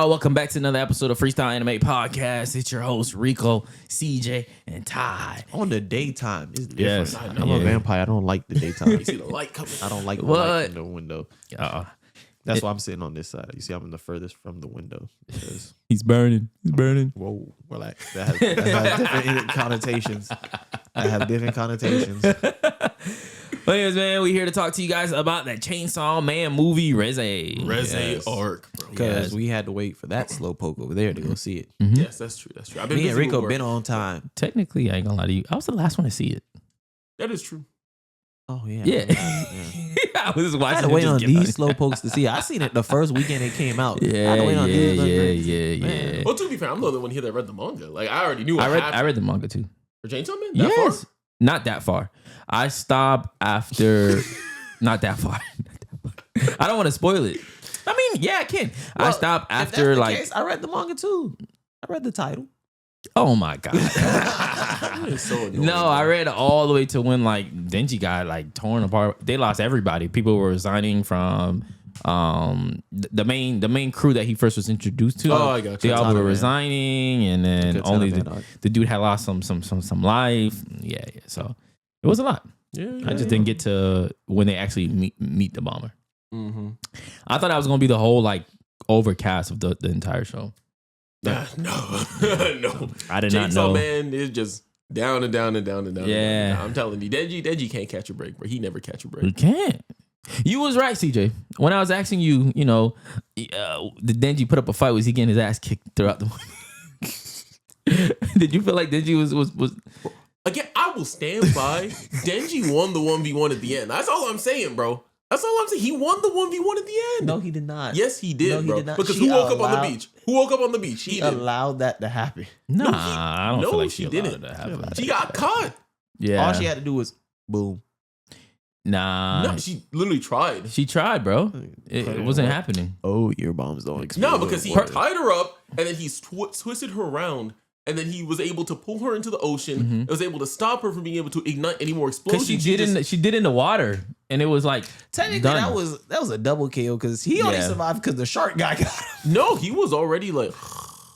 Welcome back to another episode of Freestyle Anime Podcast. It's your host Rico, CJ, and Ty. On the daytime, it's different. Yes, I'm a vampire. I don't like the daytime. You see the light coming. I don't like the light in the window. That's why I'm sitting on this side. You see, I'm the furthest from the window. Because, He's burning. whoa, relax. That has different connotations. But anyways, man, we're here to talk to you guys about that Chainsaw Man movie, Reze Arc, bro. Because we had to wait for that slowpoke over there to go see it. Mm-hmm. Yes, that's true. That's true. I've been Me and busy Rico with been work. on time. Technically, I ain't gonna lie to you. I was the last one to see it. That is true. Oh, yeah. Yeah. Yeah. I was I watching had to it wait just on get these slowpokes to see it. I seen it the first weekend it came out. I had to wait on these. Yeah. Well, to be fair, I'm the only one here that read the manga. Like, I already knew I read the manga too. For Chainsaw Man? Yes. Not that far. I stopped after. Not that far. I don't want to spoil it. I mean, yeah, I can. I stopped after Case, I read the manga too. I read the title. Oh my god. So annoying, No, I read all the way to when like Denji got like torn apart. They lost everybody. People were resigning from the main crew that he first was introduced to. Oh, I got you. They all were Katana, resigning, and then Katana only man, the dude had lost some life. Yeah. So it was a lot. Yeah, I just didn't get to when they actually meet the bomber. Mm-hmm. I thought that was gonna be the whole like overcast of the entire show. No. I did not Chainsaw know. Man is just down and down and down and down. Yeah. And down. I'm telling you, Denji can't catch a break, bro. He never catch a break. You can't. You was right, CJ. When I was asking you, the Denji put up a fight. Was he getting his ass kicked throughout the movie? Did you feel like Denji was? Again, I will stand by. Denji won the 1v1 at the end. That's all I'm saying, bro. That's all I'm saying. He won the 1v1 at the end. No, he did not. Yes, he did, No, he bro. did not. Because She who woke up on the allowed- beach? Who woke up on the beach? He She did. allowed that to happen. Nah, No, I don't no, feel like she allowed didn't. it to happen. She got caught. Yeah. All she had to do was boom. Nah. No, she literally tried. She tried, bro. It wasn't happening. Oh, your bombs don't explode. No, because he tied her up and then he twisted her around. And then he was able to pull her into the ocean. Mm-hmm. It was able to stop her from being able to ignite any more explosions. Because she did in the water, and it was like technically done. that was a double kill because he only Yeah. survived because the shark guy got him. No, he was already like,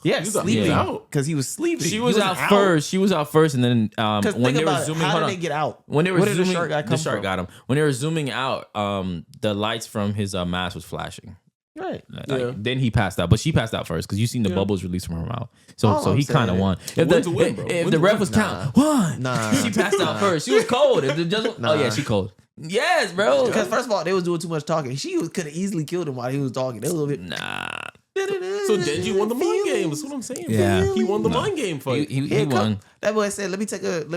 Yeah, He was sleeping out. because he was sleeping. She He was wasn't out first. She was out first, and then when think they were about it, zooming, how hold did on. they get out? When they were Where did the zooming, shark guy the come shark from? got him. When they were zooming out, the lights from his mask was flashing. Right. Like, then he passed out, but she passed out first because you seen the bubbles released from her mouth. So All I'm he kind of saying- won. Win to win, bro. If Win the to ref win. was count one, Nah. she passed out first. She was cold. If the judge, oh yeah, she cold. Yes, bro. Because first of all, they was doing too much talking. She could have easily killed him while he was talking. They was a little bit. Nah, so Denji won the mind game. That's what I'm saying. Yeah. He won the mind game fight. he won. That boy said, "Let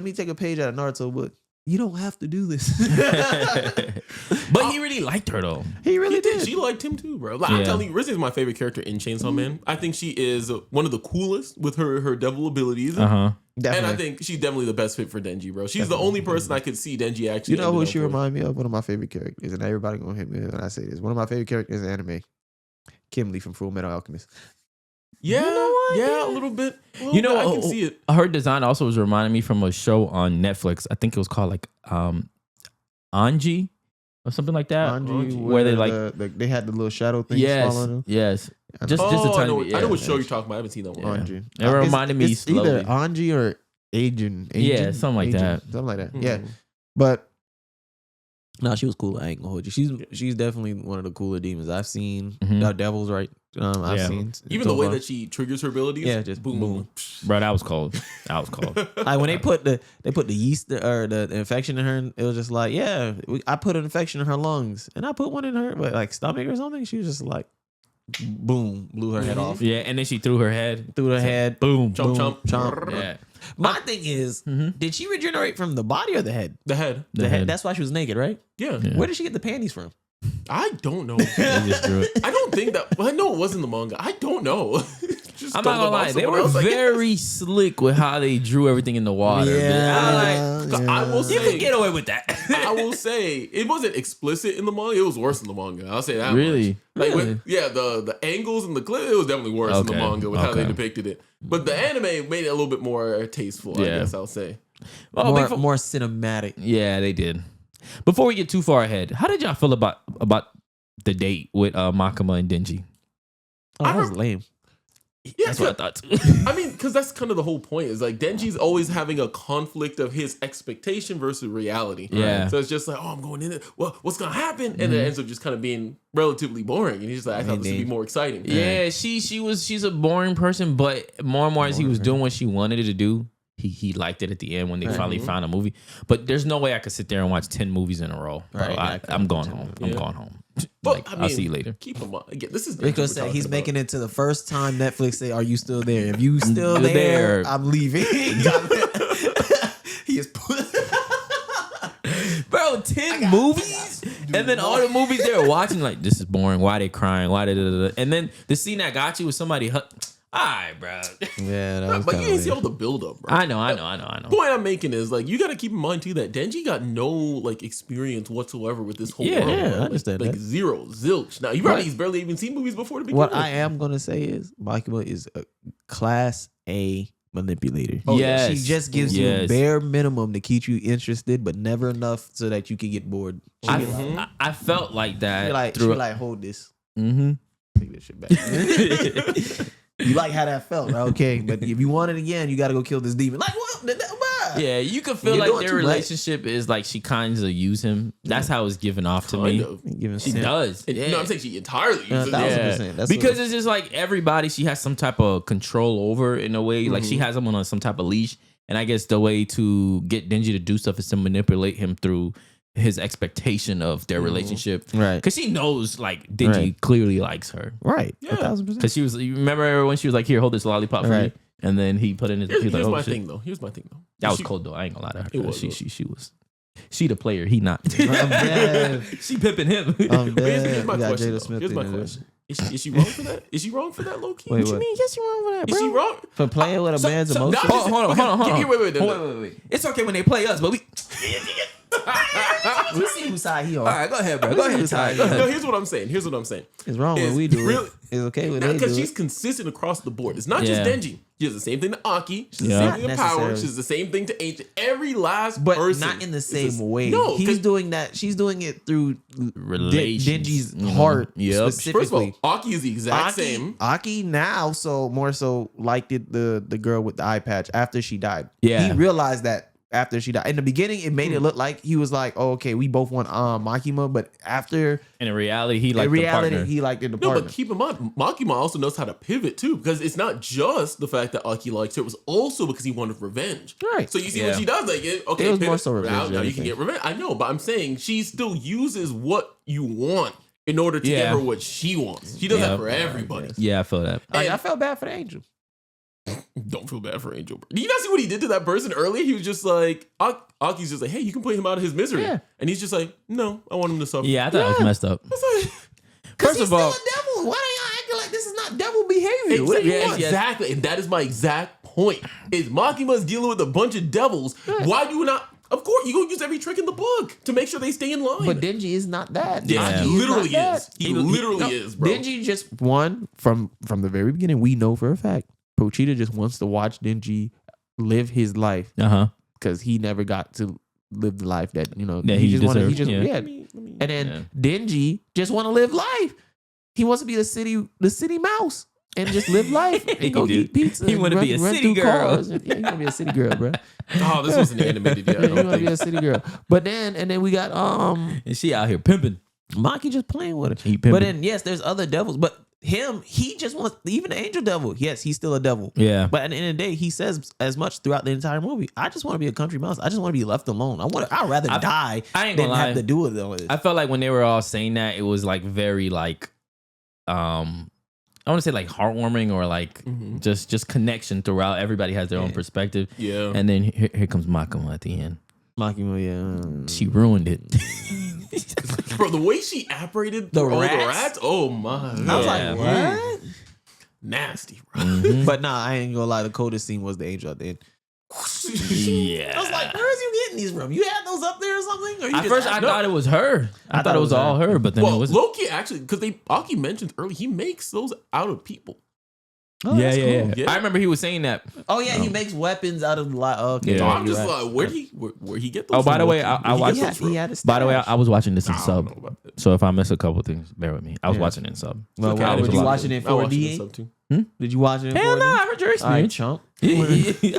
me take a page out of Naruto book. You don't have to do this." But he really liked her though. He really He did. did. She liked him too, bro. Like, Yeah. I'm telling you, Reze is my favorite character in Chainsaw Man. I think she is one of the coolest with her devil abilities. Uh-huh. Definitely. And I think she's definitely the best fit for Denji, bro. She's the only person I could see Denji actually. You know who ending she up with. remind me of? One of my favorite characters, and everybody gonna hit me when I say this. One of my favorite characters in anime, Kimberly from Full Metal Alchemist. Yeah, You know what? yeah, a little bit. You know, I can see it. Her design also was reminding me from a show on Netflix. I think it was called like Anji or something like that. Anji, where they like they had the little shadow things following them. yes. I Just a I tiny know, bit. I know Yeah. what show you're talking about. I haven't seen that one. Yeah. Anji. It reminded me it's either slowly. Anji or Agent. Yeah, something like that. Something like that. Mhm. Yeah, but no, she was cool. I ain't gonna hold you. She's definitely one of the cooler demons I've seen. Mhm. Devils, right? I've Yeah. seen Even so the way far. that she triggers her abilities. Yeah, just boom. Bro, that was cold. That was cold. Like when they put the yeast or the infection in her, it was just like, yeah, I put an infection in her lungs, and I put one in her like stomach or something. She was just like, boom, blew her head off. Yeah, and then she threw her head. Through her head, Boom. Chomp, boom, chomp. Yeah. My thing is, Mhm. did she regenerate from the body or the head? The head. The head. That's why she was naked, right? Yeah. Yeah. Where did she get the panties from? I don't know. They just drew it. I don't think that. Well, I know it was in the manga. I don't know. Just I'm not stumbled gonna off lie, they someone were else, I guess. very slick with how they drew everything in the water. Yeah. I'm like, I will you say, could get away with that. I will say it wasn't explicit in the manga. It was worse in the manga. I'll say that. Really? Much. Like, Really? the angles and the clip, it was definitely worse in the Okay, manga with how they okay. depicted it. But the anime made it a little bit more tasteful. I Yeah. guess I'll say. Oh, more cinematic. Yeah, they did. Before we get too far ahead, how did y'all feel about the date with Makima and Denji? Oh, that was lame. That's what I thought too. I mean, because that's kind of the whole point. Is like Denji's always having a conflict of his expectation versus reality. Yeah. Right? So it's just like, oh, I'm going in it. Well, what's gonna happen? And it ends up just kind of being relatively boring. And he's just like, I thought this would be more exciting. Yeah, she's a boring person, but more and more as he was doing what she wanted to do, he liked it at the end when they finally found a movie. But there's no way I could sit there and watch 10 movies in a row. Bro. Right, I'm going home. I'm going home. But Like, I mean, I'll see you later. Keep him up. Again, this is Rico said he's making it to the first time Netflix say, "Are you still there? If you still there, I'm leaving." He is put. Bro, 10 movies? And then all the movies they were watching, like, this is boring. Why they crying? Why they... And then the scene that got you was somebody... All right, bro. Yeah, that was But you kinda didn't see weird. all the buildup, bro. I know. Point I'm making is like you got to keep in mind too that Denji got no like experience whatsoever with this whole world. Yeah, bro. I understand like that. zero, zilch. Now he's barely even seen movies before to begin What with. I am gonna say is Makima is a class A manipulator. Oh, yes. She just gives you bare minimum to keep you interested, but never enough so that you can get bored. I felt like that. She like hold this. Mm-hmm. Take this shit back. You like how that felt, right? Okay, but if you want it again, you got to go kill this demon. Like what? Yeah, you could feel You're like doing their too much. relationship is like she kind of use him. That's how it's given off to me. She does. And, Yeah. No, I'm saying she entirely uses it. 1,000%. That's Because what- it's just like everybody she has some type of control over in a way. Like she has him on some type of leash. And I guess the way to get Denji to do stuff is to manipulate him through his expectation of their relationship. Right. Because she knows like Denji clearly likes her. Right. Yeah. 1,000%. Because she was, you remember when she was like, here, hold this lollipop for me? Right. And then he put in his, he was like, Here's oh, my shit. thing though. Here's my thing though. That was cold though. I ain't gonna lie to her. It was, She the player. He not. I'm dead. She pimping him. I'm dead. Here's my We got question. Jada Though. Smith Here's my in there. question. Is she wrong for that? Is she wrong for that, low key? Wait, What you what? mean? Yes, you wrong for that, bro. Is she wrong? For playing with a man's emotions? no, Hold on. Wait. It's okay when they play us, but we. We see whose side he on. All right, go ahead, bro. Go ahead, Ty. Go ahead. No, here's what I'm saying. It's wrong when we do it. It's okay when they do Because it. she's consistent across the board. It's not just Yeah. Denji. She does the same thing to Aki. She's Yeah. the same thing to Not Power. necessarily. She's the same thing to Ancient. Every last But person. not in the is same this- way. No, He's 'cause doing that. She's doing it through Relations. Denji's heart Yep. specifically. First of all, Aki is the exact same. Aki now more so liked it the girl with the eye patch after she died. Yeah. He realized that after she died. In the beginning, it made it look like he was like, oh, okay, we both want Makima, but after And in reality, he in liked the reality, partner. he liked the No, partner. but keep in mind, Makima also knows how to pivot too, because it's not just the fact that Aki likes her; it was also because he wanted revenge. Right. So you see Yeah. what she does, like, okay, It was pivot. more so revenge Now than you can anything. get revenge. I know, but I'm saying she still uses what you want in order to get Yeah. her what she wants. She does Yeah. that for everybody. Yeah, I feel that. Like, I felt bad for the angel. Don't feel bad for Angel. Bro. Do you not see what he did to that person earlier? He was just like, Aki's just like, hey, you can put him out of his misery. Yeah. And he's just like, no, I want him to suffer. Yeah, I thought it was messed up. It's like, First of all, a devil. Why are y'all acting like this is not devil behavior? What do you want? exactly. And that is my exact point. Is Makima's dealing with a bunch of devils. Why do you not? Of course, you gonna use every trick in the book to make sure they stay in line. But Denji is not that. yeah, Denji he literally not is. that. He literally is, bro. Denji just from the very beginning. We know for a fact Pochita just wants to watch Denji live his life because he never got to live the life that That he just wanted. He deserved, just yeah. and then Denji just want to live life. He wants to be the city mouse and just live life and go He eat pizza. He and wanna be a run city through girl. cars. Yeah, he want to be a city girl, bro. Oh, this wasn't animated yet. I You don't want to be think. a city girl. But then we got and she out here pimping. Maki just playing with He it. pimping. But then yes, there's other devils. But he just wants even the angel devil. Yes, he's still a devil. Yeah. But at the end of the day, he says as much throughout the entire movie. I just want to be a country mouse. I just want to be left alone. I'd rather die I ain't than gonna lie. have to do with all this. I felt like when they were all saying that, it was like very like, I want to say like heartwarming or like just connection throughout. Everybody has their own perspective. Yeah. And then here comes Makima at the end. Makima, yeah. She ruined it. Bro, the way she apparated The through all the rats? rats, oh my. I was Yeah. like, what? Nasty, bro. But nah, I ain't gonna lie. The coldest scene was the angel at the end. Yeah. I was like, where is you getting these from? You had those up there or something? Or you At just first, I thought it was her. I thought it was all her, but then it Well, was. Loki actually, because Aki mentioned early, he makes those out of people. Oh, yeah, that's yeah, cool. yeah. I remember he was saying that. Oh yeah, he makes weapons out of okay. Yeah. So yeah, I'm you're just right. like, where he get those? Oh, by from? the way, Did I he watched. get those from? He had a By the way, stash. I was watching this in I don't sub. know about that. So if I miss a couple things, bear with me. I was Yeah. watching it in sub. Well, Okay, why I would you watched watch it in I watched it 4D? sub too. Did you watch it in 4D? Hell no, I heard your All right, experience. chump.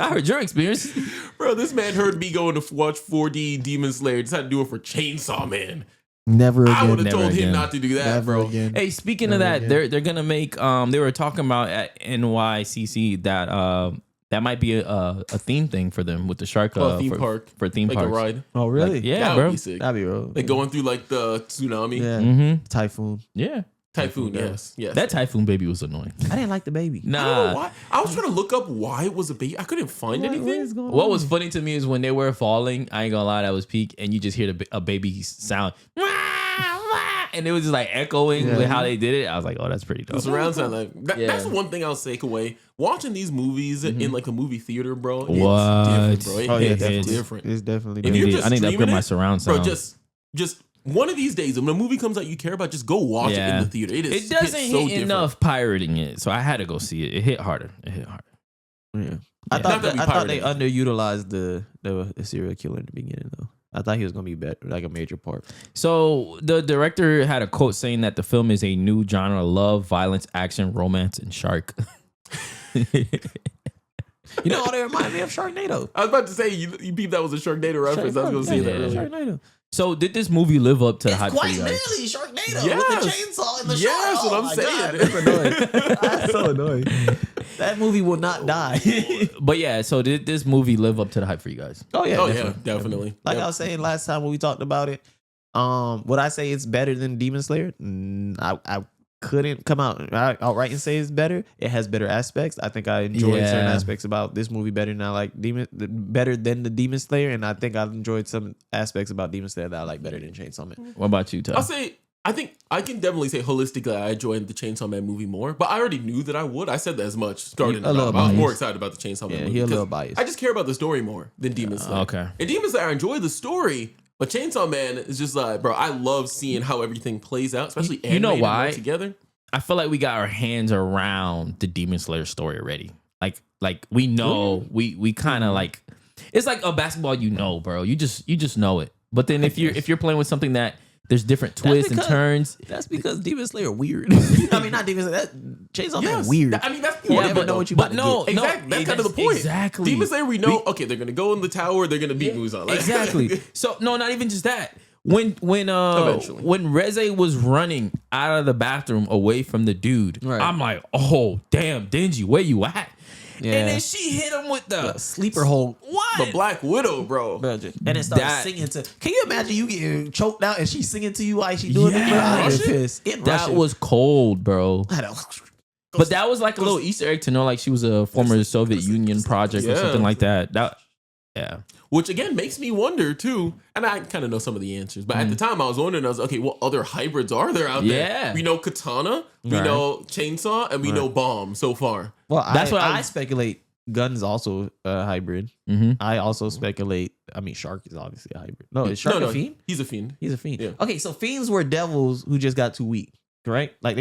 I heard your experience. Bro, this man heard me going to watch 4D Demon Slayer. Decided to do it for Chainsaw Man. Never I would again. have told again. him not to do that, Never bro. again. Hey, speaking of Never that, again. they're gonna make they were talking about at NYCC that might be a theme thing for them with the shark Theme park. for theme Like parks. a ride. Oh really? Like, yeah, That bro. would be sick. That'd be real. Like going through like the tsunami. Yeah. Mm-hmm. Typhoon. Yeah. Typhoon, Yeah. yes. That typhoon baby was annoying. I didn't like the baby. I don't know Nah. why. I was trying to look up why it was a baby. I couldn't find What is anything. going What on? was funny to me is when they were falling. I ain't gonna lie, that was peak, and you just hear a baby sound, and it was just like echoing Yeah. with how they did it. I was like, oh, that's pretty The dope. surround sound, like Yeah. that's the one thing I'll take away. Watching these movies in like a movie theater, bro. It's What? different, bro. It Oh yeah, hits definitely. different. It's definitely If different. you're I just need to streaming upgrade my it, surround bro, sound. just one of these days when a movie comes out you care about, just go watch it in the theater. It is. It doesn't hits hit so different. enough pirating it, so I had to go see it. It hit harder. It hit harder. Yeah. Yeah. I Not thought that we I thought they pirated underutilized the serial killer in the beginning though. I thought he was gonna be better, like a major part. So the director had a quote saying that the film is a new genre: love, violence, action, romance, and shark. You know, they remind me of Sharknado. I was about to say you beat that was a Sharknado reference. I was going to say that Yeah. earlier. Sharknado. So did this movie live up to the hype for you guys? literally Sharknado Yes. with the chainsaw and the Yes, shark. what I'm my saying. God, that's annoying. That's so annoying. That movie will not die. But yeah, so did this movie live up to the hype for you guys? Oh yeah, Oh yeah, definitely. Like Yep. I was saying last time when we talked about it, would I say it's better than Demon Slayer? I couldn't come out outright and say it's better. It has better aspects. I think I enjoyed certain Yeah. aspects about this movie better than I like better than the Demon Slayer, and I think I enjoyed some aspects about Demon Slayer that I like better than Chainsaw Man. What about you, Ty? I'll say I think I can definitely say holistically I enjoyed the Chainsaw Man movie more, but I already knew that I would. I said that as much starting. A little I was more biased. excited about the Chainsaw Man Yeah, movie. he a 'cause little biased. I just care about the story more than Demon Slayer. okay. And Demon Slayer, I enjoy the story, but Chainsaw Man is just like, bro, I love seeing how everything plays out, especially You know animated and why? all together. I feel like we got our hands around the Demon Slayer story already. Like we know we kind of like it's like a basketball, bro. You just know it. But then if you're playing with something that there's different twists and because- turns. That's because Demon Slayer weird. I mean, not Demon Slayer. That Chainsaw Man Yes. weird. I mean, that's You part never of it, know though. what you But about to no, get. Exactly. That's kind of the point. Exactly. Demon Slayer, we know, okay, they're gonna go in the tower, they're gonna beat Muzan. Like, Exactly. So no, not even just that. When Eventually. Reze was running out of the bathroom away from the dude, Right. I'm like, oh damn, Denji, where you at? Yeah. And then she hit him with the Sleeper hold. what? the Black Widow, bro. And it starts That- singing to. Can you imagine you getting choked out and she's singing to you while she doing it? Bro? I'd be Russian? pissed. In That Russian. was cold, bro. I don't- But that was like a little Easter egg to know like she was a former Soviet Union project or Yeah. something like that. Yeah. Which again makes me wonder too, and I kind of know some of the answers, but at the time I was wondering, I was okay, what other hybrids are there out there? Yeah. We know Katana, we Right. know Chainsaw, and we know Bomb so far. Well, That's what I speculate. Gun's also a hybrid. Mm-hmm. I also speculate. I mean, Shark is obviously a hybrid. No, is Shark a fiend? He's a fiend. He's a fiend. Yeah. Okay, so fiends were devils who just got too weak, right? Like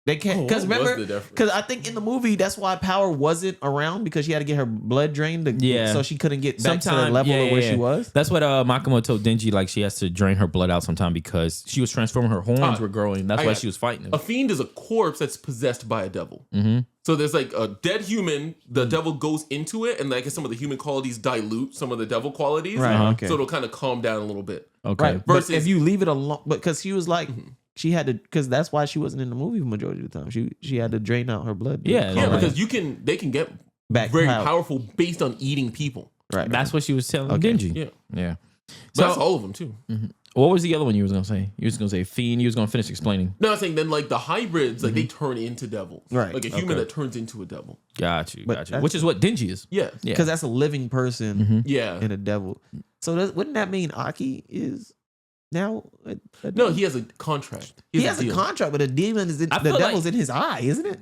they can't. Because what was remember, the difference? because I think in the movie that's why Power wasn't around because she had to get her blood drained. Yeah. So she couldn't get back to the Sometime- level yeah, of where yeah, she yeah. was. That's what Makima told Denji, like she has to drain her blood out sometime because she was transforming, her horns were growing. That's I why got- she was fighting him. A fiend is a corpse that's possessed by a devil. Mm-hmm. So there's like a dead human, the devil goes into it, and like some of the human qualities dilute some of the devil qualities. Right, okay. So it'll kind of calm down a little bit. Okay. Right. But Versus- if you leave it alone, because she was like, she had to, because that's why she wasn't in the movie majority of the time. She had to drain out her blood. Yeah, Yeah, Right. because they can get Back very power. powerful based on eating people. Right. That's what she was telling Okay. Denji. Yeah. Yeah. But that's So all of them too. what was the other one you was gonna say? You was gonna say fiend. You was gonna finish explaining. No, I'm saying then like the hybrids, like they turn into devils. Right. Like a human Okay. that turns into a devil. Got you. But Got you. that's- Which is what Denji is. Yeah. Yeah. Because that's a living person Yeah. and a devil. So wouldn't that mean Aki is now a No, devil? he has a contract. he has a deal. contract, but a demon is in, I the feel devil's in his eye, isn't it?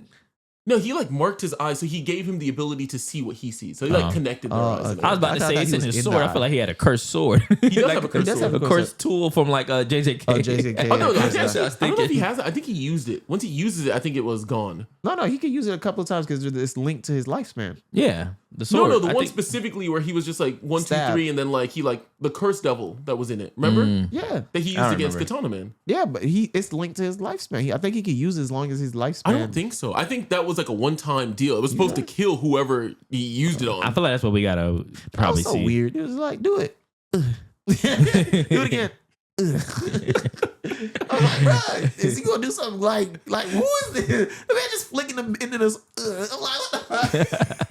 No, he like marked his eyes, so he gave him the ability to see what he sees. So he like connected their eyes. okay. I was about to I say thought it's he in was his in sword. the I feel like he had a cursed sword. He does have a cursed does sword. have a cursed tool from like JJK. Oh, JJK. Oh no, Yeah, actually, yeah. I don't know if he has it. I think he used it. Once he uses it, I think it was gone. No, he could use it a couple of times because it's linked to his lifespan. Yeah, the sword. No, the I one think- specifically where he was just like 1, 2, Stab. 3, and then like he like the cursed devil that was in it. Remember Yeah, that he I used against remember. Katana Man? yeah, but it's linked to his lifespan. I think he could use it as long as his lifespan. I don't think so. I think that was like a one-time deal. It was supposed to kill whoever he used it on. I feel like that's what we gotta That probably was so see. weird. It was like, do it. Do it again. I'm like, bro, is he gonna do something like who is this? The man just flicking them into this. I'm like, what the fuck?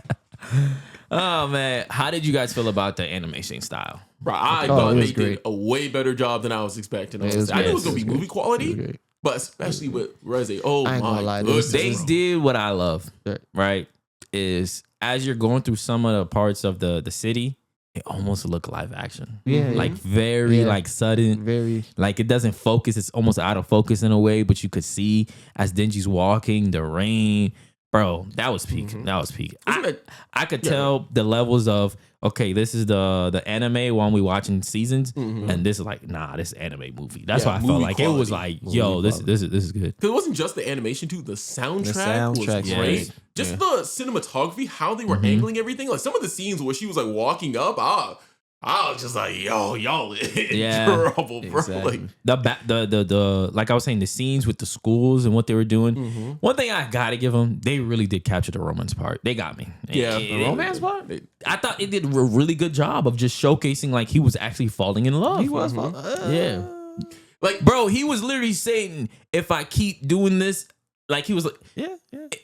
Oh man, how did you guys feel about the animation style? Bro, I it thought was they great. did a way better job than I was expecting. It was I knew it was great. gonna be It was movie great. quality, It was great. but especially with Reze. Oh I ain't gonna my lie, goodness, They bro. did what I love, Right. right? Is as you're going through some of the parts of the city, it almost look live action. Yeah, Like very Yeah. like sudden. very. Like it doesn't focus. It's almost out of focus in a way, but you could see as Denji's walking, the rain. Bro, that was peak. That was peak. Isn't it- I could tell the levels of okay, this is the anime one we watching seasons, and this is like this anime movie. That's Yeah, why I felt movie like it was quality. like, yo, this is good. Because it wasn't just the animation too. The soundtrack soundtrack's was great. great. Just the cinematography, how they were angling everything. Like some of the scenes where she was like walking up, I was just like, yo, y'all in Yeah. trouble, bro. Exactly. Like, The like I was saying, the scenes with the schools and what they were doing. One thing I gotta give them, they really did capture the romance part. They got me. Yeah, It- Romance part? I thought it did a really good job of just showcasing like he was actually falling in love. He was. Yeah. like Bro, he was literally saying, if I keep doing this, like he was like, Yeah.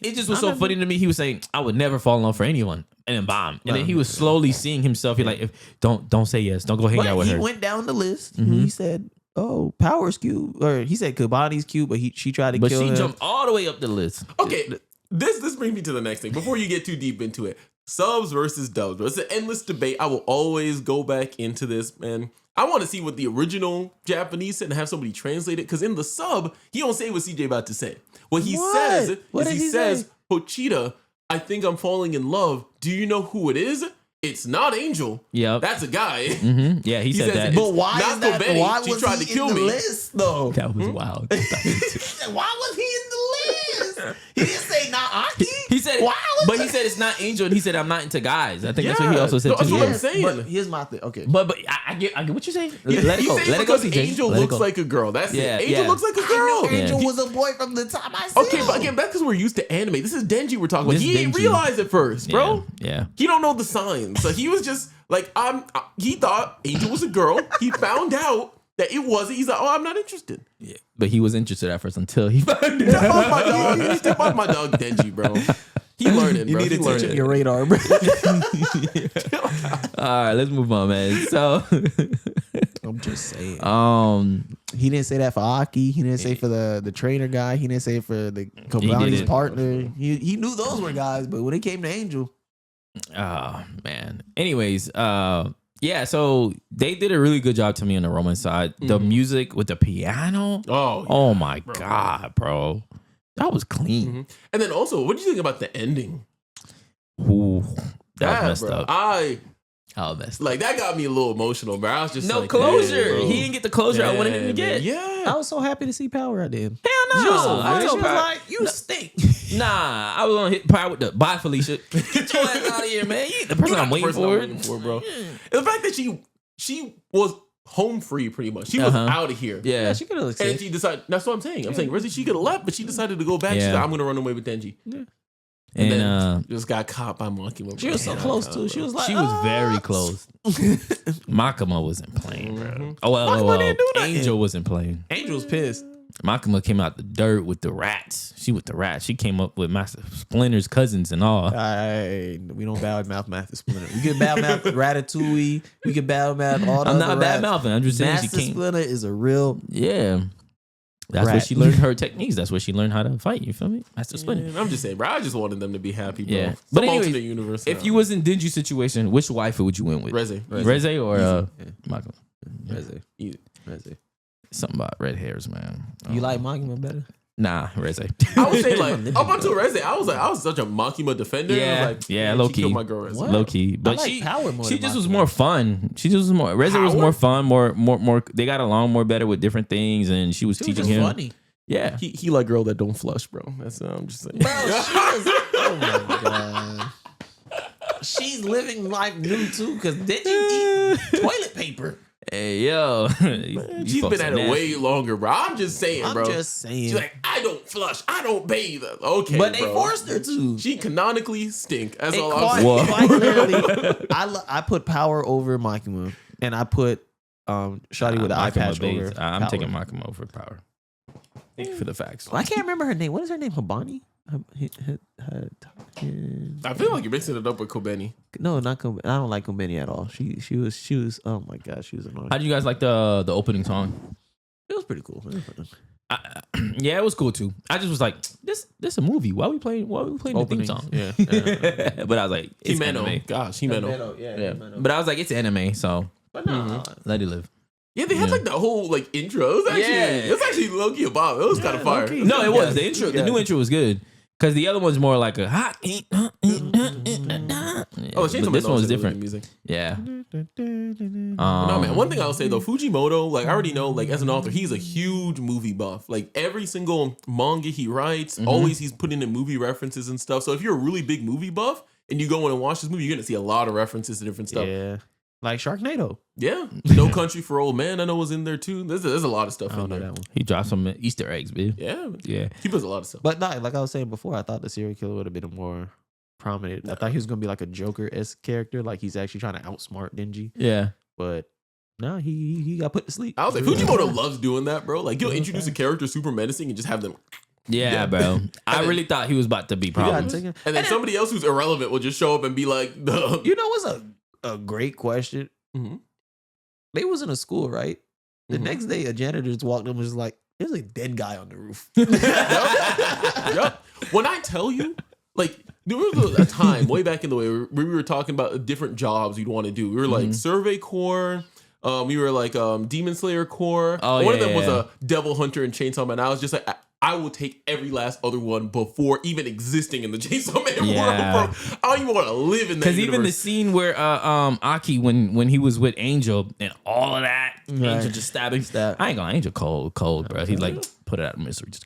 it just was so funny to me. He was saying, I would never fall in love for anyone. And then bomb. And then he was slowly seeing himself. He like, don't say yes. Don't go hang out But with he her. went down the list. He said, "Oh, Power's cute," or he said Kabani's cute, but she tried to But kill she him. jumped all the way up the list. okay, this brings me to the next thing. Before you get too deep into it, subs versus dubs, bro. It's an endless debate. I will always go back into this, man. I want to see what the original Japanese said and have somebody translate it. Because in the sub, he don't say what CJ about to say. What he What? says What is did he he says, say? Pochita, I think I'm falling in love. Do you know who it is? It's not Angel. Yep. That's a guy. Yeah, he, He said says that. it- But why Not is that? Kobe. Why She was tried he to kill in the me. list though? That was wild. Why was he in the list? He didn't say not Aki. He said, Why was but that? he said it's not Angel, and he said I'm not into guys. I think that's what he Yeah. also said No, that's too. what Yeah. I'm saying. But here's my thing. Okay. But I get what you're saying. He- Let it he's go. saying Let it go. because CJ. Angel Let it looks go. like a girl. That's Yeah, it. Angel yeah. looks like a I girl. knew Angel Yeah. was a boy from the time I saw Okay, him. but again, that's because we're used to anime. This is Denji we're talking about. This He is didn't Denji. realize it first, bro. Yeah. He don't know the signs. So he was just like, he thought Angel was a girl. He found out that it wasn't. He's like, oh, I'm not interested. Yeah. But he was interested at first until he found Step out. off my dog. Step off my dog, Denji, bro. He learning, You bro. need He to touch learning. your radar, bro. All right, let's move on, man. So, I'm just saying. he He didn't say that for Aki. He didn't say for the trainer guy. He didn't say it for the did Kobani's it. partner. He knew those were guys, but when it came to Angel, oh man. Anyways, yeah. So they did a really good job to me on the romance side. The music with the piano. Oh, yeah. Oh my god, bro, that was clean. Mhm. And then also, what do you think about the ending? Ooh, that was messed bro. up. That was messed up. Like that got me a little emotional, bro. I was just No like, closure. man, bro. He didn't get the closure I wanted him to man. get. Yeah. I was so happy to see Power at the end. Hell no. I She told was Power- like, "You stink." Nah, I was gonna hit Power with the bye, Felicia. Get your ass out of here, man. You ain't the person You're I'm not the waiting person for. I'm waiting for, bro. The fact that she was home free pretty much. She was out of here. Yeah. Yeah, she could have And said. she decided, that's what I'm saying. I'm saying, Reze, she could have left, but she decided to go back. She's Yeah. like, I'm going to run away with Denji. And then just got caught by Monkey. She was so close too. She was like, she was very close. Makima wasn't playing, bro. Oh, Makima didn't do nothing. Angel wasn't playing. Angel's pissed. Makima came out the dirt with the rats. She with the rats. She came up with Master Splinter's cousins and all. We don't badmouth Master Splinter. We can badmouth Ratatouille. We can badmouth all the I'm other not bad rats. mouthing. I'm just saying Master she came. Splinter is a real. Yeah. That's where Rat. she learned her techniques. That's where she learned how to fight. You feel me? Master Splinter. Man, I'm just saying, bro. I just wanted them to be happy, bro. Yeah. Some But anyways, alternate universe. If you was in Denji situation, which waifu would you win with? Reze. Reze or Makima? Reze. Easy. Reze. Something about red hairs, man. You like Makima better? Nah, Reze. I would say like up until Reze, I was such a Makima defender. Yeah, like, yeah, man, low she key. killed my girl Reze. What? Low key, I but like Power more she than just was Makima. more fun. She just was more. Reze was Power? more fun, more. They got along more better with different things, and she was She was teaching just him. funny. Yeah, He like girl that don't flush, bro. That's I'm just saying. Bro, oh my god. She's living life new too, because did you eat toilet paper? hey yo, Man, she's been at it way longer, bro. I'm just saying, I'm bro. just saying. She's like, I don't flush, I don't bathe. Okay, but they bro. forced her to. She canonically stink. That's It all I'm quite, saying. quite literally, I put Power over Makima, and I put Shawty with the eye patch over. I'm Power. taking Makima over Power. Thank you for the facts. I can't remember her name. What is her name? Habani? I feel like you're mixing it up with Kobeni. No, not Kumbeni. I don't like Kumbeni at all. She was. Oh my god, she was annoying. How do you guys like the opening song? It was pretty cool. Yeah, it was cool too. I just was like, this a movie. Why are we playing the theme song? Yeah. But I was like, it's Himeno. anime. Gosh, Himeno. Yeah. But I was like, it's anime, so But no, let it live. Yeah, they had like the whole like intro. It was actually low key a bomb. It was kind of fire. low-key. No, it was Yeah. the intro. The Yeah. new intro was good because the other one's more like a hot. Oh, But this one was different. Music. Yeah. No, man. One thing I'll say though, Fujimoto, like I already know, like as an author, he's a huge movie buff. Like every single manga he writes, always he's putting in movie references and stuff. So if you're a really big movie buff and you go in and watch this movie, you're gonna see a lot of references to different stuff. yeah, like Sharknado. Yeah. No Country for Old Men, I know was in there too. There's a lot of stuff I in don't know there. that one. He dropped some Easter eggs, babe. Yeah. Yeah. He puts a lot of stuff. But not like I was saying before. I thought the serial killer would have been more prominent. I thought he was gonna be like a Joker-esque character, like he's actually trying to outsmart Denji. Yeah. But no, he got put to sleep. I was like, Fujimoto loves doing that, bro. Like, you'll introduce a character super menacing and just have them. Yeah, bro. I really thought he was about to be problems. taken. And then somebody else who's irrelevant will just show up and be like, the. You know what's a great question? Mhm. They was in a school, right? The Mhm. next day, a janitor just walked in and was like, "There's a dead guy on the roof." Yup. When I tell you, like, there was a time way back in the way where we were talking about different jobs we'd want to do. We were like Survey Corps. We were like Demon Slayer Corps. Oh, one of yeah, them was yeah. a Devil Hunter and Chainsaw Man. I was just like, I will take every last other one before even existing in the Chainsaw Man Yeah. world, bro. I don't even want to live in that Because even the universe. scene where Aki when he was with Angel and all of that, Right. Angel just stabbing. Stab. I ain't gonna Angel cold, bro. He's like put it out of misery. Just,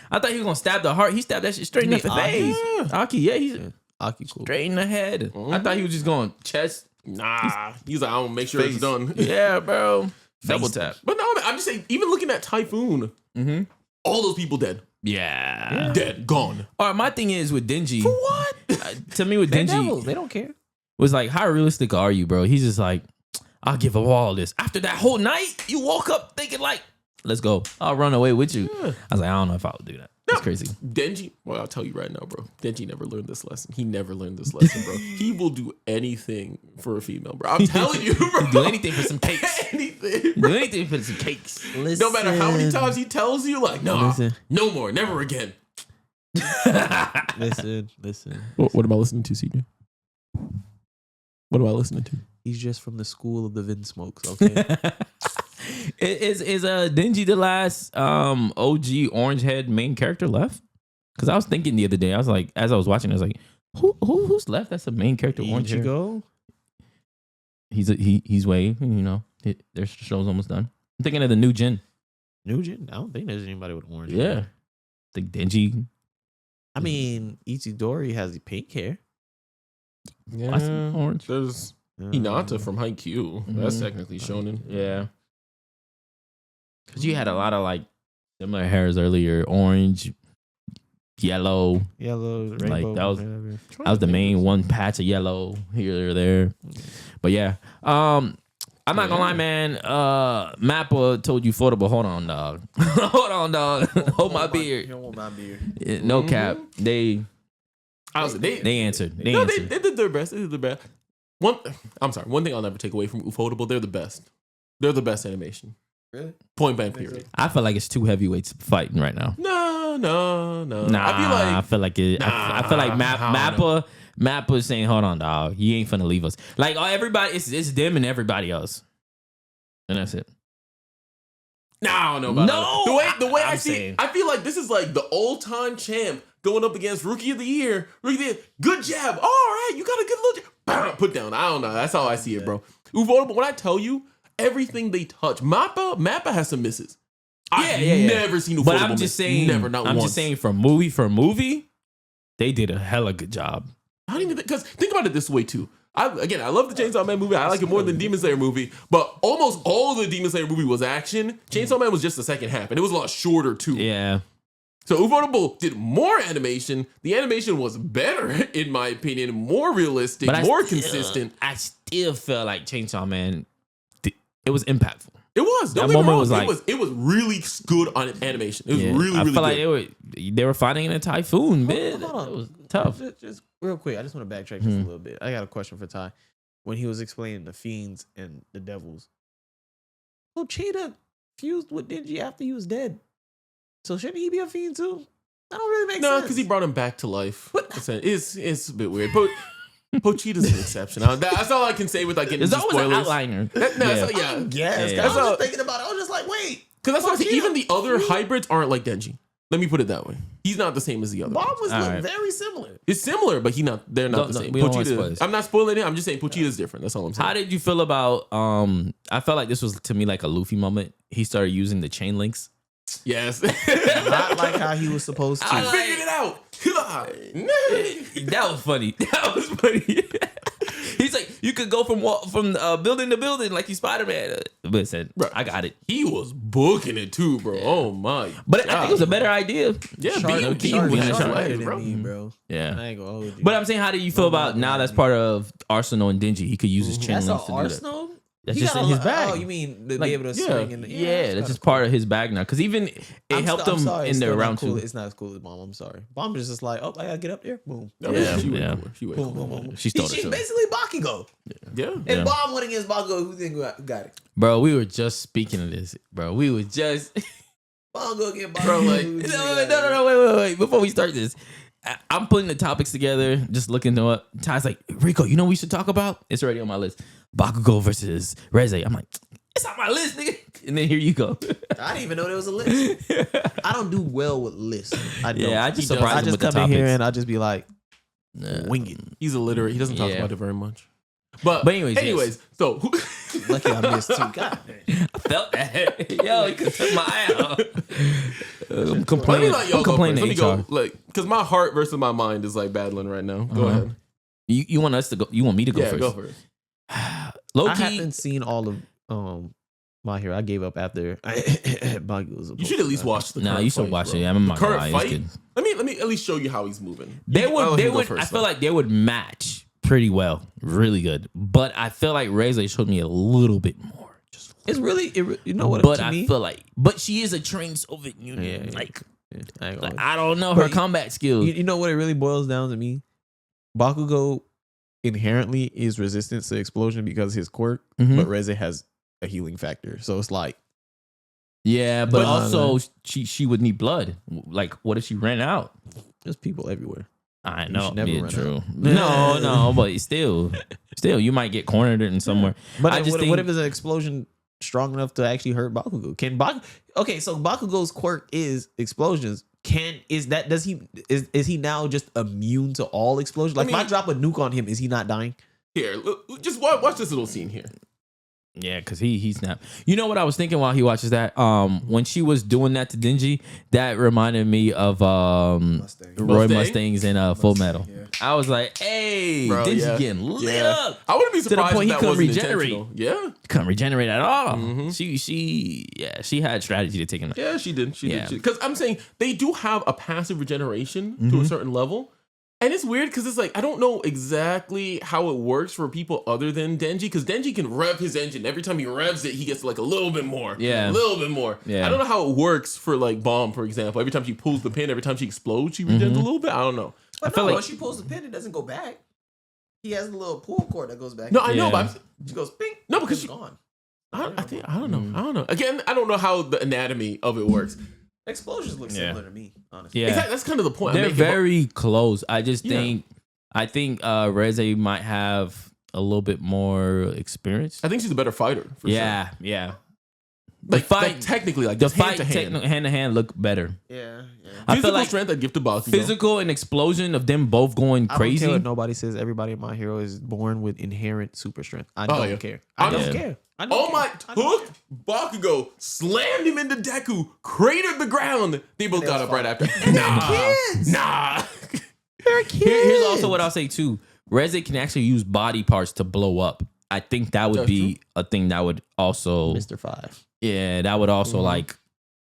I thought he was gonna stab the heart. He stabbed that shit straight in the face. Aki, yeah, he's Aki, cool. straight in the head. I thought he was just going chest. Nah, he's like, I'm gonna make sure it's Face. done. Yeah, bro. Double Face. tap. But no, man, I'm just saying, even looking at Typhoon, Mm-hmm. all those people dead. Yeah. Dead, gone. All right, my thing is with Denji. What? To me, with They're Denji devils. They don't care. was like, how realistic are you, bro? He's just like, I'll give up all this. After that whole night, you woke up thinking like, let's go. I'll run away with you. Yeah. I was like, I don't know if I would do that. That's crazy. Denji, well, I'll tell you right now, bro. Denji never learned this lesson. He never learned this lesson, bro. He will do anything for a female, bro. I'm telling you, bro. Do anything for some cakes. Anything, Do bro. anything for some cakes. Listen, No matter how many times he tells you, like, no, Listen. no more, never again. listen. What am I listening to, CJ? What am I listening to? He's just from the school of the Vinsmokes. Okay. Is Denji the last OG orange head main character left? Because I was thinking the other day, I was like, as I was watching, I was like, who's left? That's the main character orange hair. Ichigo. He's way, you know, their show's almost done. I'm thinking of the new gen. Nugent. I don't think there's anybody with orange. Yeah. hair. I think Denji. I mean, Itadori has the pink hair. I see orange. There's Uh, Hinata from Haikyuu. That's Mhm. technically shonen. Yeah. Because you had a lot of like similar hairs earlier, orange, yellow. Yellow, rainbow. that was- whatever. That was the main one patch of yellow here or there. But yeah. I'm not gonna lie, man. Mappa told you Ufotable. Hold on, dog. Hold on, dog. Hold my beard. don't want my beard. No cap. They Honestly, they answered. They no, answered. they did their best. They did their best. I'm sorry. One thing I'll never take away from Ufotable, they're the best. They're the best animation. Really? Point blank period. I feel like it's two heavyweights fighting right now. No. Nah, I feel like it. I feel like I don't Mappa is saying, "Hold on, dog. You ain't finna leave us." Like everybody, it's them and everybody else, and that's it. Nah, I don't know about that. The way I see saying. it, I feel like this is like the all-time champ going up against Rookie of the Year. Good jab. All right, you got a good little jab. Put down. I don't know. That's how I see it, bro. Ufotable, when I tell you, everything they touch, Mappa has some misses. I've never seen Ufotable But I'm just saying, Never, not I'm once. just saying for movie, they did a hella good job. I don't even because think about it this way too. I love the Chainsaw Man movie. I like it more than Demon Slayer movie. But almost all of the Demon Slayer movie was action. Chainsaw Man was just the second half, and it was a lot shorter too. Yeah. So Ufotable did more animation. The animation was better, in my opinion, more realistic, more consistent. I still felt like Chainsaw Man, it was impactful. It was. Don't That get me moment wrong. was like- it was really good on animation. It was really, I really felt good. like they were fighting in a typhoon, man. Hold on. It was tough. Just real quick, I just want to backtrack just a little bit. I got a question for Ty. When he was explaining the fiends and the devils, Cheetah fused with Denji after he was dead. So shouldn't he be a fiend too? That don't really make No, sense. because he brought him back to life. It's a bit weird. Pochita's an exception. That's all I can say without getting There's into always an spoilers. outliner. Yes, Yeah. I was just thinking about it. I was just like, wait. Because that's why I say Pochita- even the other hybrids aren't like Denji. Let me put it that way. He's not the same as the other. Bob ones. was All look right. very similar. It's similar, but they're not No, the no, same. we don't want Pochita, spoilers. I'm not spoiling it. I'm just saying Pochita's different. That's all I'm saying. How did you feel about I felt like this was to me like a Luffy moment. He started using the chain links. Yes. Not like how he was supposed to. I figured it out. That was funny. That was funny. He's like, you could go from building to building like you Spider-Man. But said, Bro, I got it. He was booking it too, bro. Oh my. But I God, think it was a bro. better idea. Yeah, Shark- being Shark- being Shark- being Shark Shark, better than bro. me, bro. Yeah. I ain't gonna hold you. But I'm saying, how do you feel about now that's part of Arsenal and Denji? He could use his chain That's links an to do that. Arsenal? That's He just got in a his lo- bag. Oh, you mean to Like, be able to yeah. swing? And, Yeah, that's just part of his bag now. Because even it helped him in the round two. It's not as cool as Bomb. I'm sorry. Bomb is just like, oh, I gotta get up there. Boom. No, Yeah, she yeah. went for it. She went Boom, for boom, it. boom. She stole She's it. basically Bakugo. Yeah. And Yeah. Bomb went against Bakugo. Who think who got it? Bro, we were just speaking of this, bro. We were just... Bomb go get Bakugo. Bro, like- Who think No, who got it? wait. Before we start this, I'm putting the topics together, just looking them up. Ty's like, Rico, you know what we should talk about? It's already on my list. Bakugo versus Reze. I'm like, it's on my list, nigga. And then here you go. I didn't even know there was a list. I don't do well with lists. I don't. Yeah, I just He does. surprised I him just with the come in here topics. and I just be like, Nah. wing it. He's illiterate. He doesn't talk Yeah. about it very much. But anyways, anyways, so Lucky I missed two. God damn. I felt that. Yo, you could took my eye out. I'm let me complaining. let y'all I'm go first. complaining Let me to go, HR. like, because my heart versus my mind is like battling right now. Go Uh-huh. ahead. You want us to go? You want me to go Yeah, first? go first. Low I key, haven't seen all of My Hero. I gave up after Bakugo. You should at least watch the. nah, current you should fight, watch bro. it. I'm The not gonna current lie. It's fight. good. Let me at least show you how he's moving. They I'll would. let They him go would. first, I feel though. like they would match pretty well, really good. But I feel like Reze showed me a little bit more. Just, It's really, you know what? but to I me, feel like, but she is a trained Soviet Union. Yeah. Like, I ain't gonna lie. I don't know her But combat skills. You know what it really boils down to me? Bakugo inherently is resistant to explosion because his quirk, Mhm. but Reze has a healing factor. So it's like, Yeah, but But- also she would need blood. Like, what if she ran out? there's people everywhere. I You know. should never Yeah, run true. out. No, but still, you might get cornered in somewhere. But I then just what, think- what if it's an explosion strong enough to actually hurt Bakugo? Okay, so Bakugo's quirk is explosions. Does he now just immune to all explosions? Like, I mean- if I drop a nuke on him, is he not dying? Here, just watch this little scene here. Yeah, because he snapped. You know what I was thinking while he watches that? When she was doing that to Denji, that reminded me of Roy Mustang? Mustangs in Full Metal. yeah. I was like, hey, Bro, Denji yeah. getting lit Yeah. up. I wouldn't be the surprised point if he that couldn't wasn't regenerate. intentional. Yeah, Couldn't regenerate at all. Mhm. She had strategy to take him. yeah, she did. She Yeah. did. Because I'm saying they do have a passive regeneration to a Mhm. certain level. And it's weird because it's like, I don't know exactly how it works for people other than Denji. Because Denji can rev his engine. Every time he revs it, he gets like a little bit more. Yeah. A little bit more. Yeah. I don't know how it works for like Bomb, for example. Every time she pulls the pin, every time she explodes, she regens a little bit. I don't know. But I feel no, like- when she pulls the pin, it doesn't go back. He has a little pull cord that goes back. No, I know, Yeah. but she goes bing. No, because it's she- gone. I don't know. Again, I don't know how the anatomy of it works. Explosions look Yeah. similar to me, honestly. Yeah. Exactly. That's kind of the point. I'm They're making, but- very close. I just Yeah. think Reze might have a little bit more experience. I think she's a better fighter. For Yeah. Like technically, like the just fight hand hand to hand look better. Yeah. I Physical feel like strength I'd give to Bakugo. physical and explosion of them both going I don't crazy. care what nobody says. Everybody in My Hero is born with inherent super strength. I don't care. I don't care. All Might took Bakugo, slammed him into Deku, cratered the ground. They both got up right after. Nah. Here's also what I'll say too. Reze can actually use body parts to blow up. I think that would be a thing that would also Mr. 5. Yeah, that would also like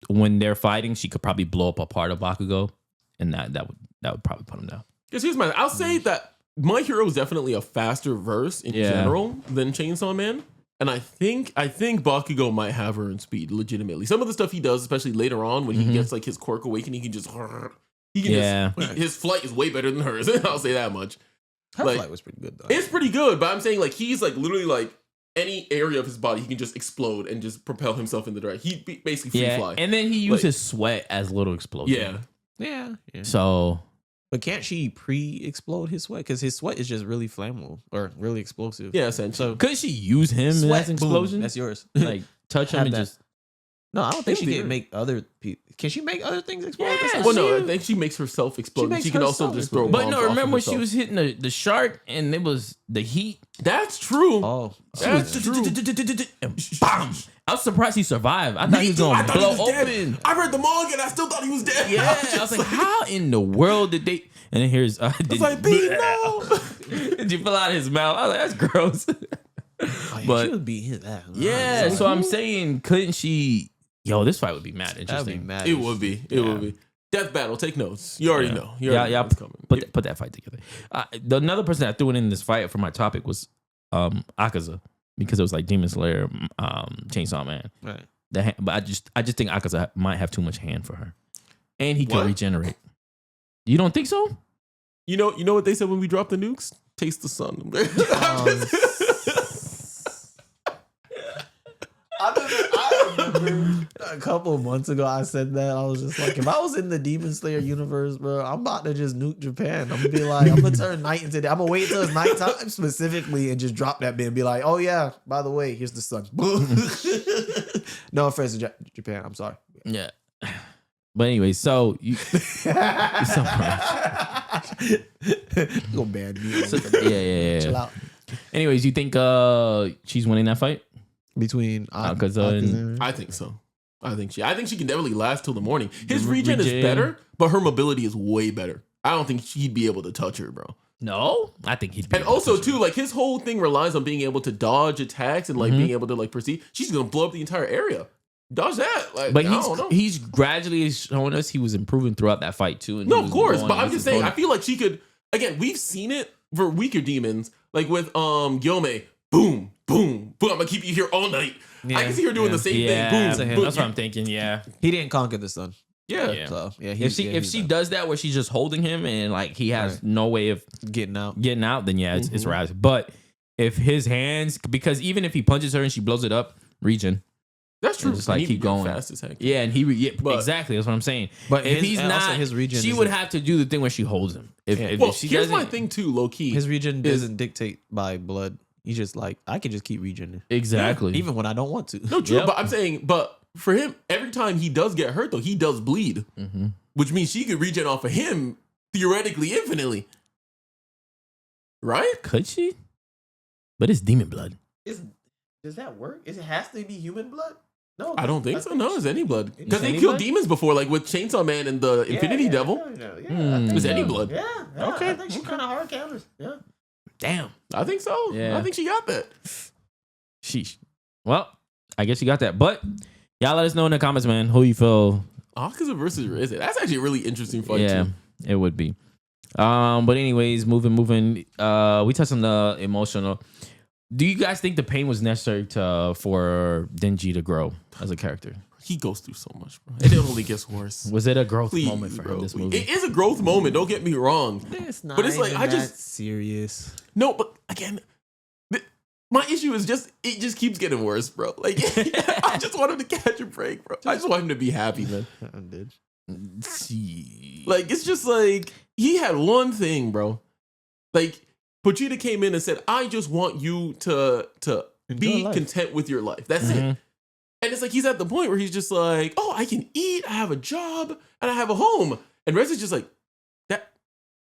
when they're fighting, she could probably blow up a part of Bakugo, and that would probably put him down. Because here's I'll say that My Hero is definitely a faster verse in general than Chainsaw Man. And I think Bakugo might have her in speed, legitimately. Some of the stuff he does, especially later on when he gets like his quirk awakening, his flight is way better than hers. I'll say that much. Her like, flight was pretty good though. It's pretty good, but I'm saying like he's like literally like any area of his body he can just explode and just propel himself in the direction. He basically free fly. And then he uses sweat as little explosion. Yeah. So, but can't she pre-explode his sweat? Because his sweat is just really flammable or really explosive. Yeah, essentially. So could she use him Sweat, as an explosion? boom, that's yours. Like touch him and that. just. No, I don't think she theory. can make other people. Can she make other things explode? Yeah, Well, no, I think she makes herself explode. makes She can also herself just throw. But bombs no, off of remember when she herself. was hitting the shark and it was the heat. That's true. Oh, That's true. Bam! I was surprised he survived. I thought he was I gonna thought blow he was dead. open. I read the manga and I still thought he was dead. Yeah, I was like, how in the world did they? And then here's It's like, B, no. Did you pull out his mouth? I was like, that's gross. But she would beat his ass. yeah, so I'm saying, couldn't she? Yo, this fight would be mad That'd interesting. be mad. It would be. It would be. Death battle. Take notes. You already know. You already know what's coming. Put that fight together. Another person that threw it in this fight for my topic was Akaza, because it was like Demon Slayer, Chainsaw Man. Right. But I just think Akaza might have too much hand for her, and he can What? regenerate. You don't think so? You know what they said when we dropped the nukes? Taste the sun. I remember a couple of months ago I said that. I was just like, if I was in the Demon Slayer universe, bro, I'm about to just nuke Japan. I'm gonna be like, I'm gonna turn night into day. I'm gonna wait till it's nighttime specifically and just drop that bit and be like, oh yeah, by the way, here's the sun. No offense to Japan. I'm sorry. Yeah. But anyway, so you Go bad. yeah. Chill out. Anyways, you think she's winning that fight? Between Akaza and- I think so. I think she can definitely last till the morning. His regen is better, but her mobility is way better. I don't think she'd be able to touch her, bro. No, I think he'd be. And also too, like his whole thing relies on being able to dodge attacks and like being able to like proceed. She's gonna blow up the entire area. Dodge that. Like, But I don't know. he's gradually showing us he was improving throughout that fight too. And No, he of was course. going But I'm against just his saying, I opponent. feel like she could. Again, we've seen it for weaker demons, like with Gyome. Boom, boom, boom. I'm gonna keep you here all night. I can see her doing the same Yeah, thing. Boom, boom. that's what I'm thinking. Yeah, He didn't conquer the sun. Yeah. yeah. So yeah, If she does that where she's just holding him and like he has no way of getting out. then yeah, it's Raz. But if his hands, because even if he punches her and she blows it up, regen. That's true. Just like And keep going. fast as heck. Yeah, and exactly. That's what I'm saying. But if his- he's and also not, his regen she is would a- have to do the thing where she holds him. If Well, she here's doesn't, my thing too, low key. His regen doesn't dictate by blood. He's just like, I can just keep regening. exactly. Even when I don't want to. No, true. Yep. But I'm saying, but for him, every time he does get hurt, though, he does bleed, which means she could regen off of him theoretically infinitely. Right? Could she? But it's demon blood. Does that work? It has to be human blood? No. I don't think so. No, it's any blood. Because It's they any killed blood? demons before, like with Chainsaw Man and the Infinity Devil. It's any blood. Yeah. Okay. I think she kind of hard counters. Yeah. Damn. I think so. Yeah. I think she got that. Sheesh. Well, I guess you got that. But y'all let us know in the comments, man, who you feel. Akaza versus Reze. That's actually a really interesting fight, Yeah, too. it would be. But anyways, moving. We touched on the emotional. Do you guys think the pain was necessary for Denji to grow as a character? He goes through so much, bro. And it only gets worse. Was it a growth Please, moment for him bro, this please. movie? It is a growth moment. Don't get me wrong. It's not But it's like, even I that just- serious. No, but again, my issue is it just keeps getting worse, bro. Like, I just want him to catch a break, bro. I just want him to be happy, man. I did. Like, it's just like, he had one thing, bro. Like, Pochita came in and said, I just want you to Enjoy be life. content with your life. That's Mhm. it. And it's like he's at the point where he's just like, oh, I can eat, I have a job, and I have a home. And Reze's just like,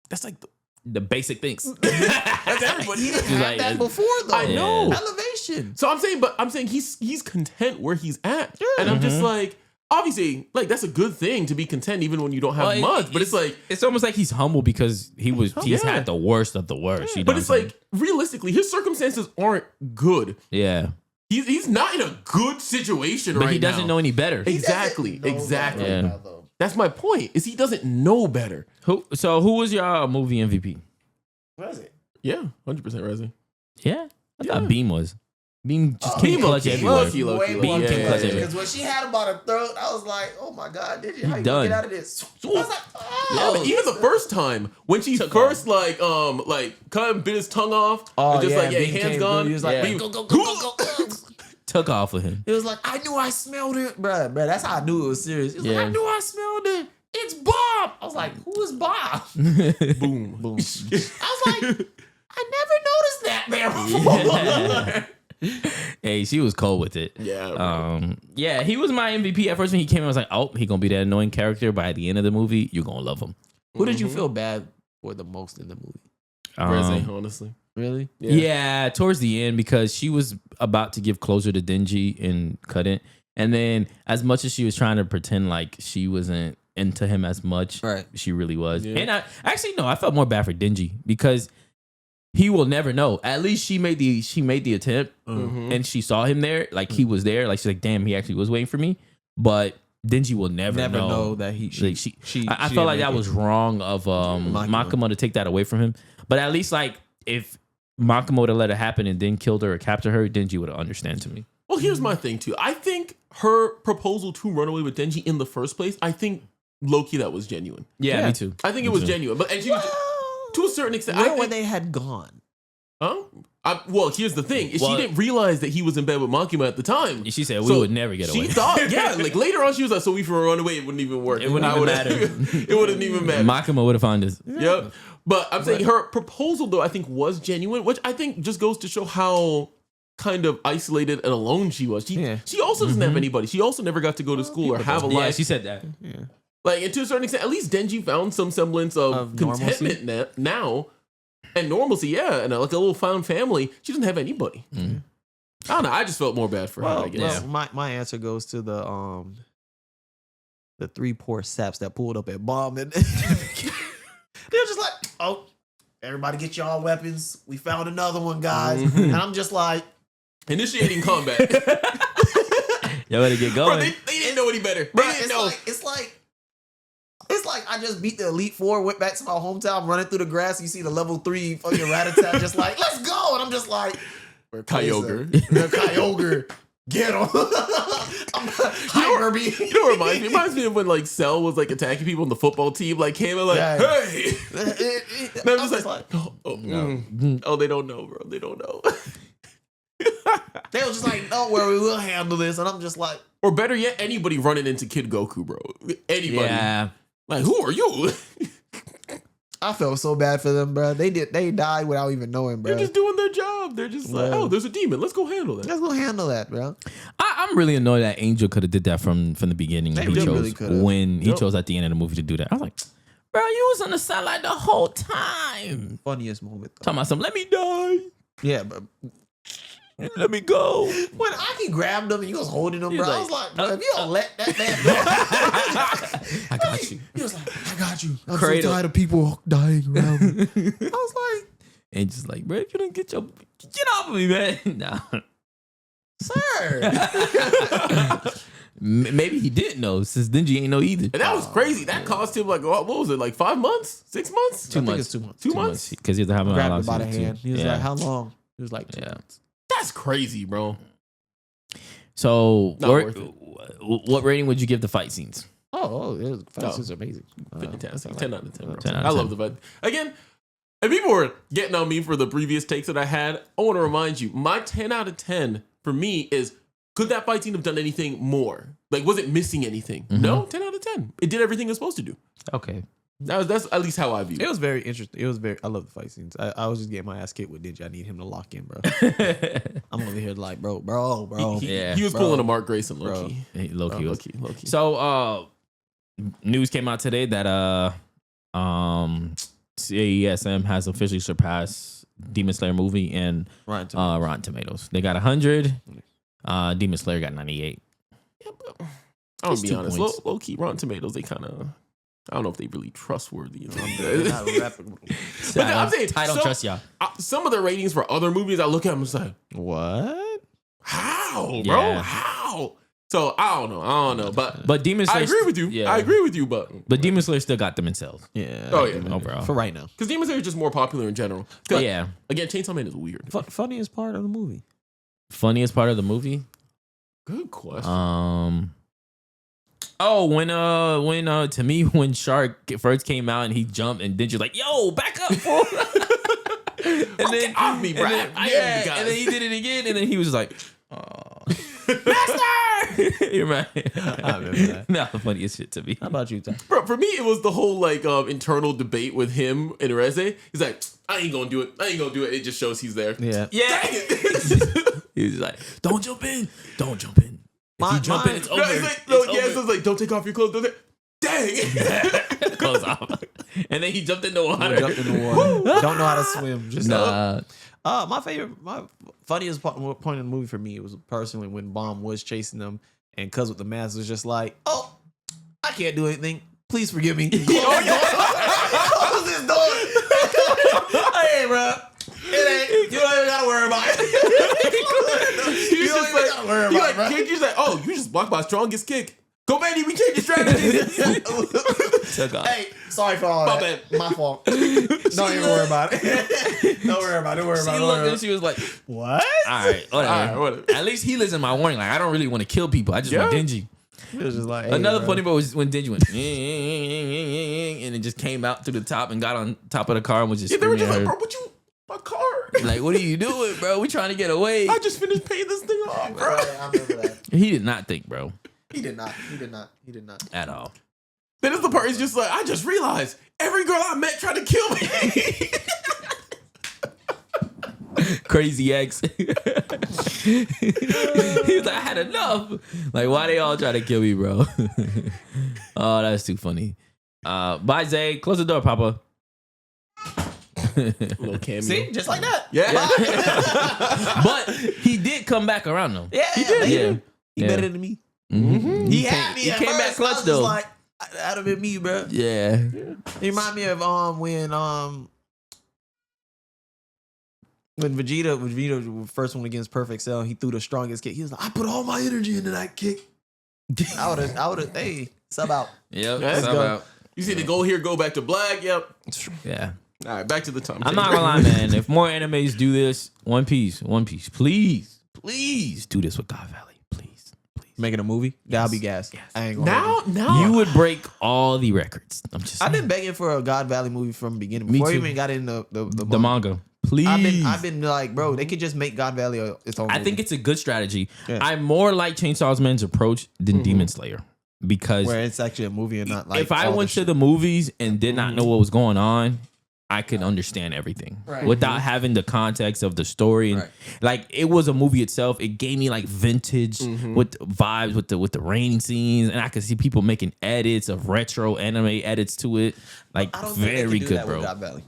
that's like the basic things. that's everybody. He didn't have that before though. I know. Elevation. So I'm saying he's content where he's at. Yeah. And I'm just like, obviously, like that's a good thing to be content even when you don't have much. But it's like it's almost like he's humble because he's had the worst of the worst. You know but it's like realistically, his circumstances aren't good. Yeah. He's not in a good situation right now. But he doesn't know any better. Exactly. Yeah. That's my point. Is he doesn't know better. Who was your movie MVP? Reze. Yeah, 100% Reze. Yeah. I thought Beam was. Beam just came Beam clutch everywhere. Beam came clutch everywhere. Because when she had him by the throat, I was like, oh my God, did you? How you done. get out of this? I was like, Yeah, but even the first time when she first like cut and bit his tongue off, and just like hands gone. He was like, go. Took off with him. It was like, I knew I smelled it, bruh. That's how I knew it was serious. He was like, I knew I smelled it. It's Bob. I was like, who is Bob? Boom. I was like, I never noticed that man before. Hey, she was cold with it. Yeah. Yeah, he was my MVP. At first when he came in, I was like, oh, he gonna be that annoying character. But at the end of the movie, you're gonna love him. Who did you feel bad for the most in the movie? Reze, honestly. Really? Yeah, towards the end because she was about to give closure to Denji and couldn't. And then as much as she was trying to pretend like she wasn't into him as much, she really was. Yeah. And I felt more bad for Denji because he will never know. At least she made the attempt and she saw him there, like he was there. Like she's like, damn, he actually was waiting for me. But Denji will never know that I felt like that was wrong of Makima to take that away from him. But at least like if Makima would have let it happen and then killed her or captured her, Denji would have understand to me. Well, here's my thing too. I think her proposal to run away with Denji in the first place, I think low-key that was genuine. Yeah, me too. I think it was genuine. But and she was, to a certain extent, where they had gone. Huh? Well, here's the thing. She didn't realize that he was in bed with Makima at the time. She said we would never get away. She thought, like later on, she was like, so if we run away, it wouldn't even work. It wouldn't even matter. It wouldn't even matter. Makima would have found us. Yep. But I'm saying her proposal, though, I think was genuine, which I think just goes to show how kind of isolated and alone she was. She also doesn't have anybody. She also never got to go to school or have a life. Yeah, she said that. Yeah. Like, and to a certain extent, at least Denji found some semblance of contentment now. And normalcy, and like a little found family. She doesn't have anybody. I don't know. I just felt more bad for her, I guess. Well, my answer goes to the 3 poor saps that pulled up at Bomb. And they're just like, oh, everybody get y'all weapons. We found another one, guys. And I'm just like... Initiating combat. Y'all better get going. Bro, they didn't know any better. Bro, it's like I just beat the Elite Four, went back to my hometown, running through the grass. You see the level 3 fucking Ratatat just like, let's go. And I'm just like, Kyogre. Kyogre. Get him. Hi, Herbie. You know what reminds me? It reminds me of when like Cell was like attacking people on the football team, like came and like, hey. And I'm just like, oh, they don't know, bro. They don't know. They were just like, don't worry, we'll handle this. And I'm just like, or better yet, anybody running into Kid Goku, bro. Anybody. Yeah. Like, who are you? I felt so bad for them, bro. They died without even knowing, bro. They're just doing their job. They're just like, oh, there's a demon. Let's go handle that. Let's go handle that, bro. I'm really annoyed that Angel could have did that from the beginning. He chose at the end of the movie to do that. I was like, bro, you was on the sideline the whole time. Funniest moment. Talking about something, let me die. Yeah, but let me go. When Aki grabbed him and he was holding him, bro, I was like, bro, if you don't let that man go. I got you. He was like, I got you. I'm so tired of people dying around me. I was like, and just like, bro, if you don't get off of me, man. Nah. Sir. Maybe he didn't know since Denji ain't know either. And that was crazy. That cost him like, what was it, like 5 months? 6 months? 2 months. It's 2 months. 2 months? Because he was having grabbed him by the hand. He was like, how long? He was like, 2 months. That's crazy, bro. So, what rating would you give the fight scenes? The fight scenes are amazing. Fantastic. 10 out of 10, bro. 10 out of 10. I love the fight. Again, and people were getting on me for the previous takes that I had. I want to remind you, my 10 out of 10 for me is, could that fight scene have done anything more? Like, was it missing anything? No, 10 out of 10. It did everything it was supposed to do. Okay. That's at least how I view It it. was very interesting. I love the fight scenes. I was just getting my ass kicked with Denji. I need him to lock in, bro. I'm over here like, bro. He was bro, pulling a Mark Grayson low key. Low key. Low key. So news came out today that CAESM has officially surpassed Demon Slayer movie and Rotten Tomatoes. They got 100. Demon Slayer got 98. Yeah, I'm gonna be honest. Points. Low key, Rotten Tomatoes, they kind of. I don't know if they really trustworthy. You know, But I'm saying, I don't trust y'all. Some of the ratings for other movies, I look at them and say, what? How, bro? Yeah. How? So I don't know. But Demon Slayer, I agree with you. Yeah. I agree with you, but Demon Slayer still got them in sales. Yeah. Oh, yeah. Overall. For right now. because Demon Slayer is just more popular in general. Yeah. Again, Chainsaw Man is weird. Funniest part of the movie. Funniest part of the movie? Good question. To me, when Shark first came out and he jumped and Denji was like, yo, back up, fool. Get off me, bro. And then he did it again, and then he was like, oh. Master! You're right. I remember that. Not the funniest shit to me. How about you, Ty? Bro, for me, it was the whole like internal debate with him and Reze. He's like, I ain't gonna do it. It just shows he's there. Yeah. Yeah. Dang it. He was like, don't jump in. If you jump in, it's over. It's like, don't take off your clothes. Dang. Clothes off. And then he jumped in the water. Don't know how to swim. Just Nah. my funniest point in the movie for me was personally when Bomb was chasing them and Cuz with the mask was just like, oh, I can't do anything. Please forgive me. Close this door. Hey, bro. You don't even gotta worry about it. He's just like, he's like, oh, you just blocked my strongest kick. Go, Manny, we changed the strategy. Hey, sorry for all that. My fault. Don't even worry about it. Don't worry about it. She looked and she was like, what? all right, whatever. At least he listened to my warning. Like, I don't really want to kill people. I just want Denji. It was just like, hey, Another bro. funny part was when Denji went, and it just came out to the top and got on top of the car and was just Yeah, they were screaming just at like, her. bro, what you, my car? Like, what are you doing, bro? We trying to get away. I just finished paying this thing off, bro. I remember that. He did not think, bro, He did not. at all. Then it's the part he's just like, I just realized every girl I met tried to kill me. Crazy ex. He was like, I had enough. Like, why they all try to kill me, bro? Oh, that's too funny. Bye, Zay. Close the door, Papa. Little cameo. See, just like that. Yeah. But he did come back around, though. Yeah, he did. Yeah. He better than me. Mm-hmm. He had me. He at came back first. clutch, I was though. just like, that'd have been me, bro. Yeah. He remind me of when Vegeta first went against Perfect Cell, he threw the strongest kick. He was like, I put all my energy into that kick. I would have, hey, sub out. Yep. Let's Sub go. out. You see the goal here, go back to black. Yep. Yeah. All right, back to the time. I'm not gonna lie, man. If more animes do this, One Piece, please do this with God Valley. Please. Making a movie? That'll be gas. Yes. I ain't gonna Now You would break all the records. I'm just I've saying. been begging for a God Valley movie from the beginning. Me Before I too. even got into the manga. Please. I've been like, bro, they could just make God Valley its own I movie. think it's a good strategy. Yeah. I more like Chainsaw Man's approach than Demon Slayer because where it's actually a movie and not like if I all went the to shit. the movies and did not know what was going on, I could understand everything Right. without having the context of the story. And Right. like it was a movie itself. It gave me like vintage with vibes with the raining scenes, and I could see people making edits of retro anime edits to it. Like I don't think they very can do good, that bro. with God Valley.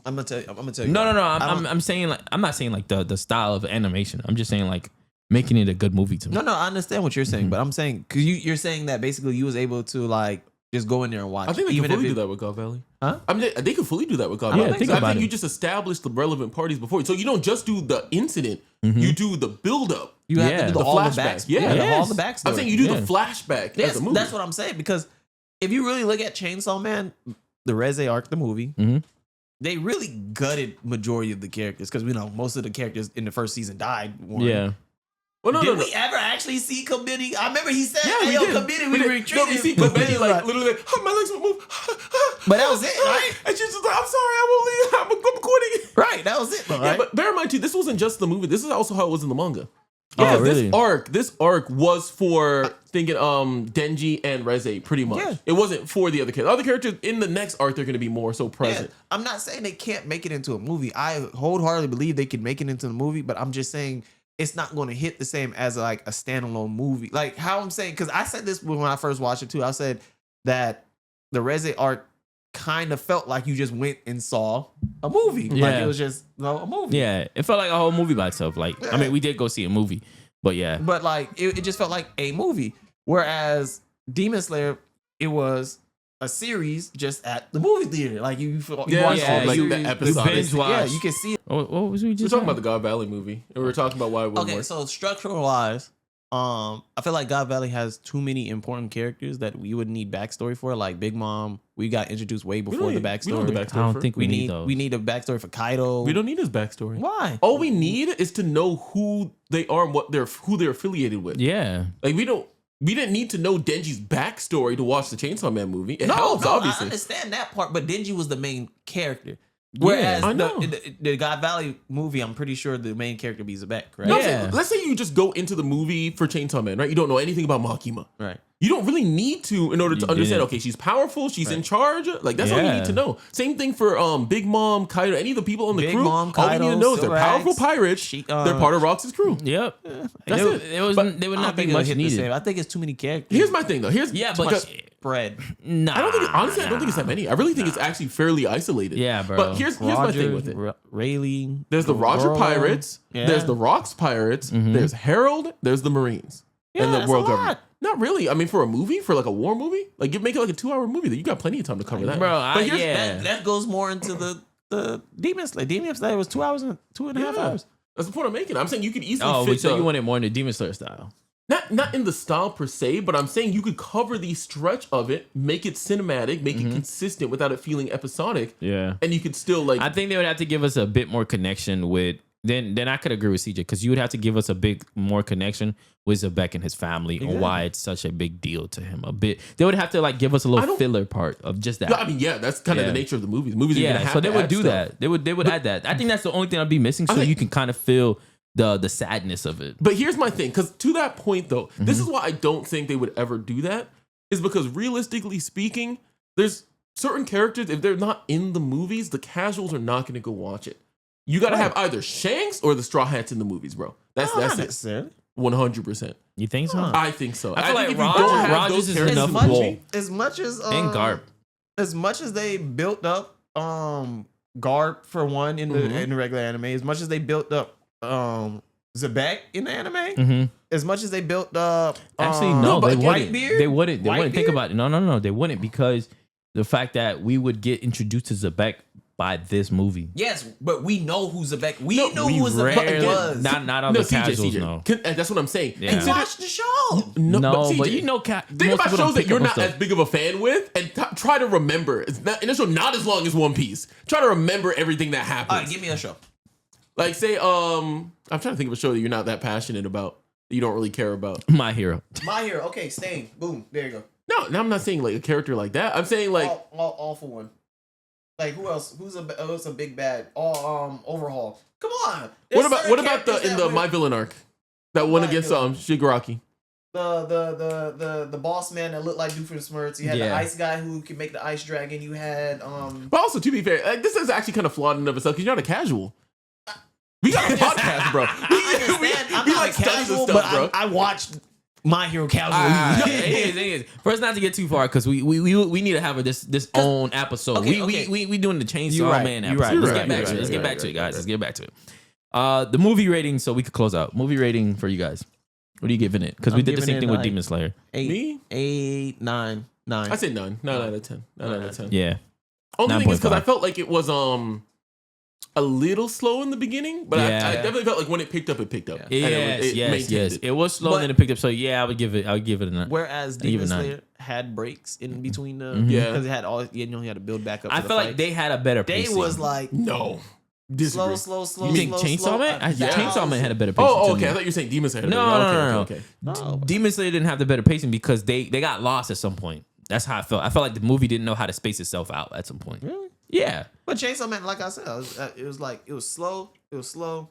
I'm gonna tell you. No. I don't- I'm saying like I'm not saying like the style of animation. I'm just saying like making it a good movie to me. No, I understand what you're saying, but I'm saying because you're saying that basically you was able to like just go in there and watch. I think they even can fully if do that with God Valley. Huh? I mean, they can fully do that with God Yeah, Valley. think I about think it. you just establish the relevant parties before. So you don't just do the incident, you do the build-up. You have Yeah. to do The all the flashback. back. Yeah. all the backstory. I'm saying you do Yeah. the flashback Yes, as a movie. that's what I'm saying because if you really look at Chainsaw Man, the Reze Arc, the movie, Mhm. they really gutted majority of the characters because we know most of the characters in the first season died. One. Yeah. Well, no, Did no, no. we ever actually see Committee? I remember he said, Yeah, "Hey, we yo, did. Committee, We we did. retreated." No, you see, but Betty like Right. literally, like, my legs will move. But that was it, right? And she's just like, I'm sorry, I won't leave. I'm quitting. Right, that was it, though, Yeah, right? but bear in mind too, this wasn't just the movie. This is also how it was in the manga. Yeah, Oh, really? This arc was for thinking Denji and Reze pretty much. Yeah. It wasn't for the other characters. Other characters in the next arc they're going to be more so present. Yeah, I'm not saying they can't make it into a movie. I wholeheartedly believe they can make it into a movie, but I'm just saying it's not going to hit the same as like a standalone movie. Like how I'm saying, because I said this when I first watched it too. I said that the Reze arc kind of felt like you just went and saw a movie. Like Yeah. it was just a movie. Yeah, it felt like a whole movie by itself. Like, I mean, we did go see a movie, but yeah. But like it just felt like a movie. Whereas Demon Slayer, it was a series just at the movie theater. Like you watched yeah, the like series, the episodic. binge watch. Yeah, you can see it. What was we We're just talking about the God Valley movie, and we were talking about why it wouldn't Okay, work. so structural wise, I feel like God Valley has too many important characters that we would need backstory for. Like Big Mom, we got introduced way before the backstory. We don't need the backstory. I don't for- think we need need those. we need a backstory for Kaido. we don't need his backstory. Why? All we need is to know who they are and who they're affiliated with. Yeah. Like we didn't need to know Denji's backstory to watch the Chainsaw Man movie. It helps, I obviously. understand that part, but Denji was the main character. Yeah, Whereas I know. the God Valley movie, I'm pretty sure the main character be Zabek, correct? No, I'm Yeah. saying, let's say you just go into the movie for Chainsaw Man, right? You don't know anything about Makima. Right. You don't really need to in order to You understand, didn't. okay, she's powerful, she's in Right. charge. Like, that's all you Yeah. need to know. Same thing for Big Mom, Kaido, any of the people on the Big crew. Mom, all you need to Kaido, know is they're Silver powerful Axe, pirates. they're part of Rox's crew. Yep. That's There- it. There was But there would I not don't be think it'll much hit the needed. same. I think it's too many characters. Here's my thing, though. Yeah, but Spread. nah. I don't think, honestly, I don't think it's that many. I really think it's actually fairly isolated. Yeah, bro. But here's my thing with it. Rayleigh. There's the Roger Laurel. Pirates. Yeah. There's the Rocks Pirates. There's Herald. There's the Marines. Yeah, and the that's world a lot. government. Not really. I mean, for a movie, for like a war movie, like you make it like a 2-hour movie. That you got plenty of time to cover that, Bro, But here's- yeah. That goes more into the Demon Slayer. Demon Slayer was 2 hours and 2.5 Yeah. hours. That's the point I'm making. I'm saying you could easily Oh, fit. so the- you wanted more in the Demon Slayer style? not in the style per se, but I'm saying you could cover the stretch of it, make it cinematic, make it consistent without it feeling episodic, Yeah. and you could still like. I think they would have to give us a bit more connection with. Then I could agree with CJ because you would have to give us a big more connection with Zabek and his family and why it's such a big deal to him. A bit. They would have to like give us a I little don't- filler part of just that. Yeah, I mean, yeah, that's kind of Yeah. the nature of the movies. Movies are gonna Yeah, have so they to would add do stuff. that. They would add that. I think that's the only thing I'd be missing, so I think- you can kind of feel the sadness of it. But here's my thing, because to that point though, this is why I don't think they would ever do that. Is because realistically speaking, there's certain characters, if they're not in the movies, the casuals are not going to go watch it. You got to have either Shanks or the Straw Hats in the movies, bro. That's Not it. necessarily. 100%. You think so? I think so. I feel think like if you Rogers- don't have Rogers those is characters enough in the much, movie- as much as And Garp. as much as they built up Garp for one in the regular anime, as much as they built up Zabek in the anime, Mm-hmm. as much as they built up Actually, no, but they again, wouldn't. Whitebeard? They wouldn't. They wouldn't. Think Whitebeard? about it. No. They wouldn't because the fact that we would get introduced to Zabek by this movie. Yes, but we know who Zabek. We No, know We who Zabek rarely- was. Not all No, the casuals CJ. know. And that's what I'm saying. Yeah. Consider- Watch the show. No, but CJ, you know, think most about people don't shows that pick you're up on not stuff. as big of a fan with, and try to remember. It's not in a show not as long as One Piece. Try to remember everything that happens. All right, give me a show. Like say, I'm trying to think of a show that you're not that passionate about, that you don't really care about. My Hero. My Hero. Okay, Stain. Boom. There you go. No, I'm not saying like a character like that. I'm saying like all for one. Like who else? Who's a big bad? Overhaul. Come on. what about the in the My Villain arc that one My against Villain. Shigaraki? the boss man that looked like Doofenshmirtz. You had the Yeah. ice guy who could make the ice dragon. You had But also to be fair, like, this is actually kind of flawed in and of itself because you're not a casual. We got a podcast, bro. I understand. I'm we not like studies and casual, stuff, but bro. I watched My Hero casual. It is. First, not to get too far, because we need to have this own episode. Okay. We doing the Chainsaw You're right. Man You're episode. right. Let's You're get right. back You're to it. Let's right. get back to it, You're guys. right. Let's get back to it. The movie rating, so we could close out. Movie rating for you guys. What are you giving it? Because we I'm did the giving same it thing with like- Demon Slayer. Me? 8, 9. I say 9 out of 10. 9 out of 10. Yeah. Only thing is because 9.5. I felt like it was a little slow in the beginning, but Yeah. I definitely felt like when it picked up, it picked up. Yeah. And it maintained Yes. it. It was slow But- and then it picked up. So yeah, I would give it a 9. Whereas I give it Demon 9. Slayer had breaks in between the Yeah. because it had all you had to build back up. I to feel the like fight. they had a better they pacing. was like No. Disagree. slow. You think slow, Chainsaw slow. Man? Yeah. Chainsaw Man had a better pacing. Oh, to okay. me. I thought you were saying Demon Slayer. No. Okay. No. Demon Slayer didn't have the better pacing because they got lost at some point. That's how I felt. I felt like the movie didn't know how to space itself out at some point. Really? Yeah. But Chainsaw Man, like I said, it was slow. It was slow.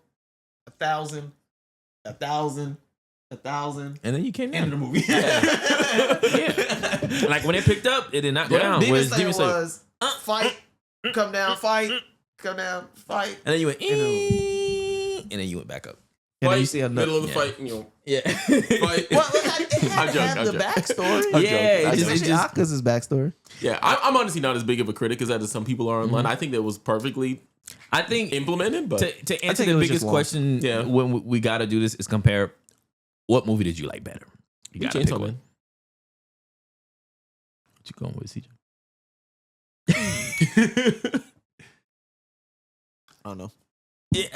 1,000. 1,000, and then you came end of down. the movie. Yeah. Like when it picked up, it did not go down. Demon Whereas Slayer Demon Slayer, was fight, come down, fight, come down, fight. and then you went, You know. and then you went back up. And then Fight, you see another. middle of the yeah. fight, you know, Yeah. fight. Well, it had to I'm have joking. the backstory. I'm Yeah, joking. it Especially just Aka's backstory. Yeah, I'm honestly not as big of a critic as some people are online. I think that was perfectly I think implemented, but to answer think it the was biggest just long. question Yeah. when we got to do this is compare what movie did you like better? You got to pick Chainsaw one. Man. What you going with, CJ? I don't know. Yeah,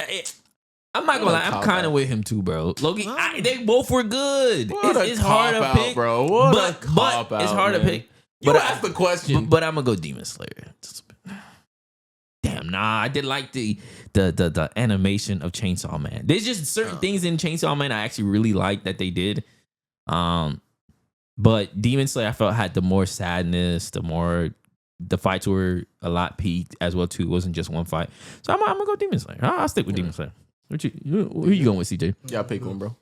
I'm not gonna lie. I'm kind of with him too, bro. Loki, they both were good. What It's hard to pick, bro. What but a cop out, it's hard to man. pick. You But asked the question. But I'm gonna go Demon Slayer. Damn, nah, I did like the animation of Chainsaw Man. There's just certain things in Chainsaw Man I actually really like that they did. But Demon Slayer I felt had the more sadness, the fights were a lot peaked as well too. It wasn't just one fight. So I'm gonna go Demon Slayer. I'll stick with Demon Slayer. Who you going with, CJ? Yeah, pick one, bro.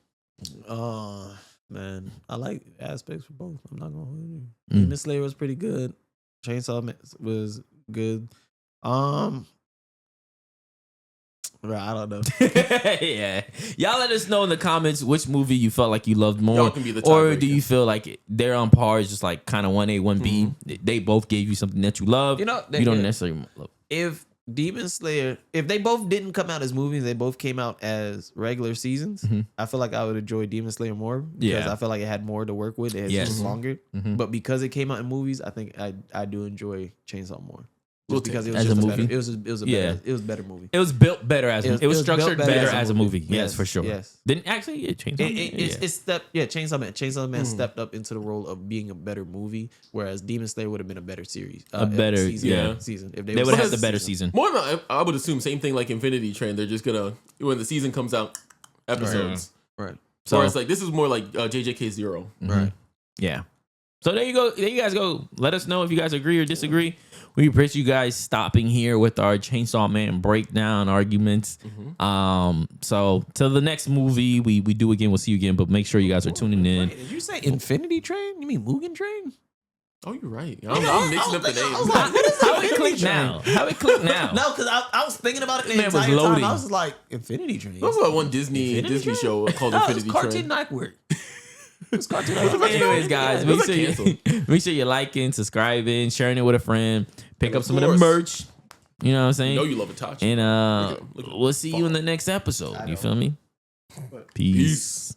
Man, I like aspects for both. I'm not gonna hold you. Mm. Demon Slayer was pretty good. Chainsaw Man was good. Bro, I don't know. Yeah, y'all let us know in the comments which movie you felt like you loved more, Y'all can be the or tiebreaker. do you feel like they're on par, it's just like kind of 1A, 1B? They both gave you something that you love. You know, you don't necessarily love. if Demon Slayer, if they both didn't come out as movies, they both came out as regular seasons. Mhm. I feel like I would enjoy Demon Slayer more because Yeah. I feel like it had more to work with. It Yes. was longer, Mhm. but because it came out in movies, I think I do enjoy Chainsaw more. We'll Just because it take was it. As just a a better, movie? it was a Yeah. better, it was a better movie. It was built better as it was structured built better as a movie. Yes, Yes, for sure. yes. Then actually, it changed. Chainsaw Man. Chainsaw Man stepped up into the role of being a better movie, whereas Demon Slayer would have been a better series, season. If They would have had the the better season. More than I would assume, same thing like Infinity Train. They're just gonna when the season comes out, episodes. Right. So So it's like this is more like JJK 0. Right. Yeah. So there you go. There you guys go. Let us know if you guys agree or disagree. We appreciate you guys stopping here with our Chainsaw Man breakdown arguments. So till the next movie we do again, we'll see you again. But make sure you guys are tuning in. Wait, did you say Infinity Train? You mean Mugen Train? Oh, you're right. I'm mixing up the names. How it clicked now? How it clicked now? No, because I was thinking about it the Man was entire loading. time. I was like, Infinity Train. There was like one Disney Train? show called No, it was Infinity Cartoon Train. Network. It was Cartoon Network. Anyways, guys, It make was sure, canceled. make sure you're liking, subscribing, sharing it with a friend. Pick And up of some of the course- merch. You know what I'm saying? You know you love Itachi. And Look at him. we'll see you in the next episode. You feel me? Peace. Peace.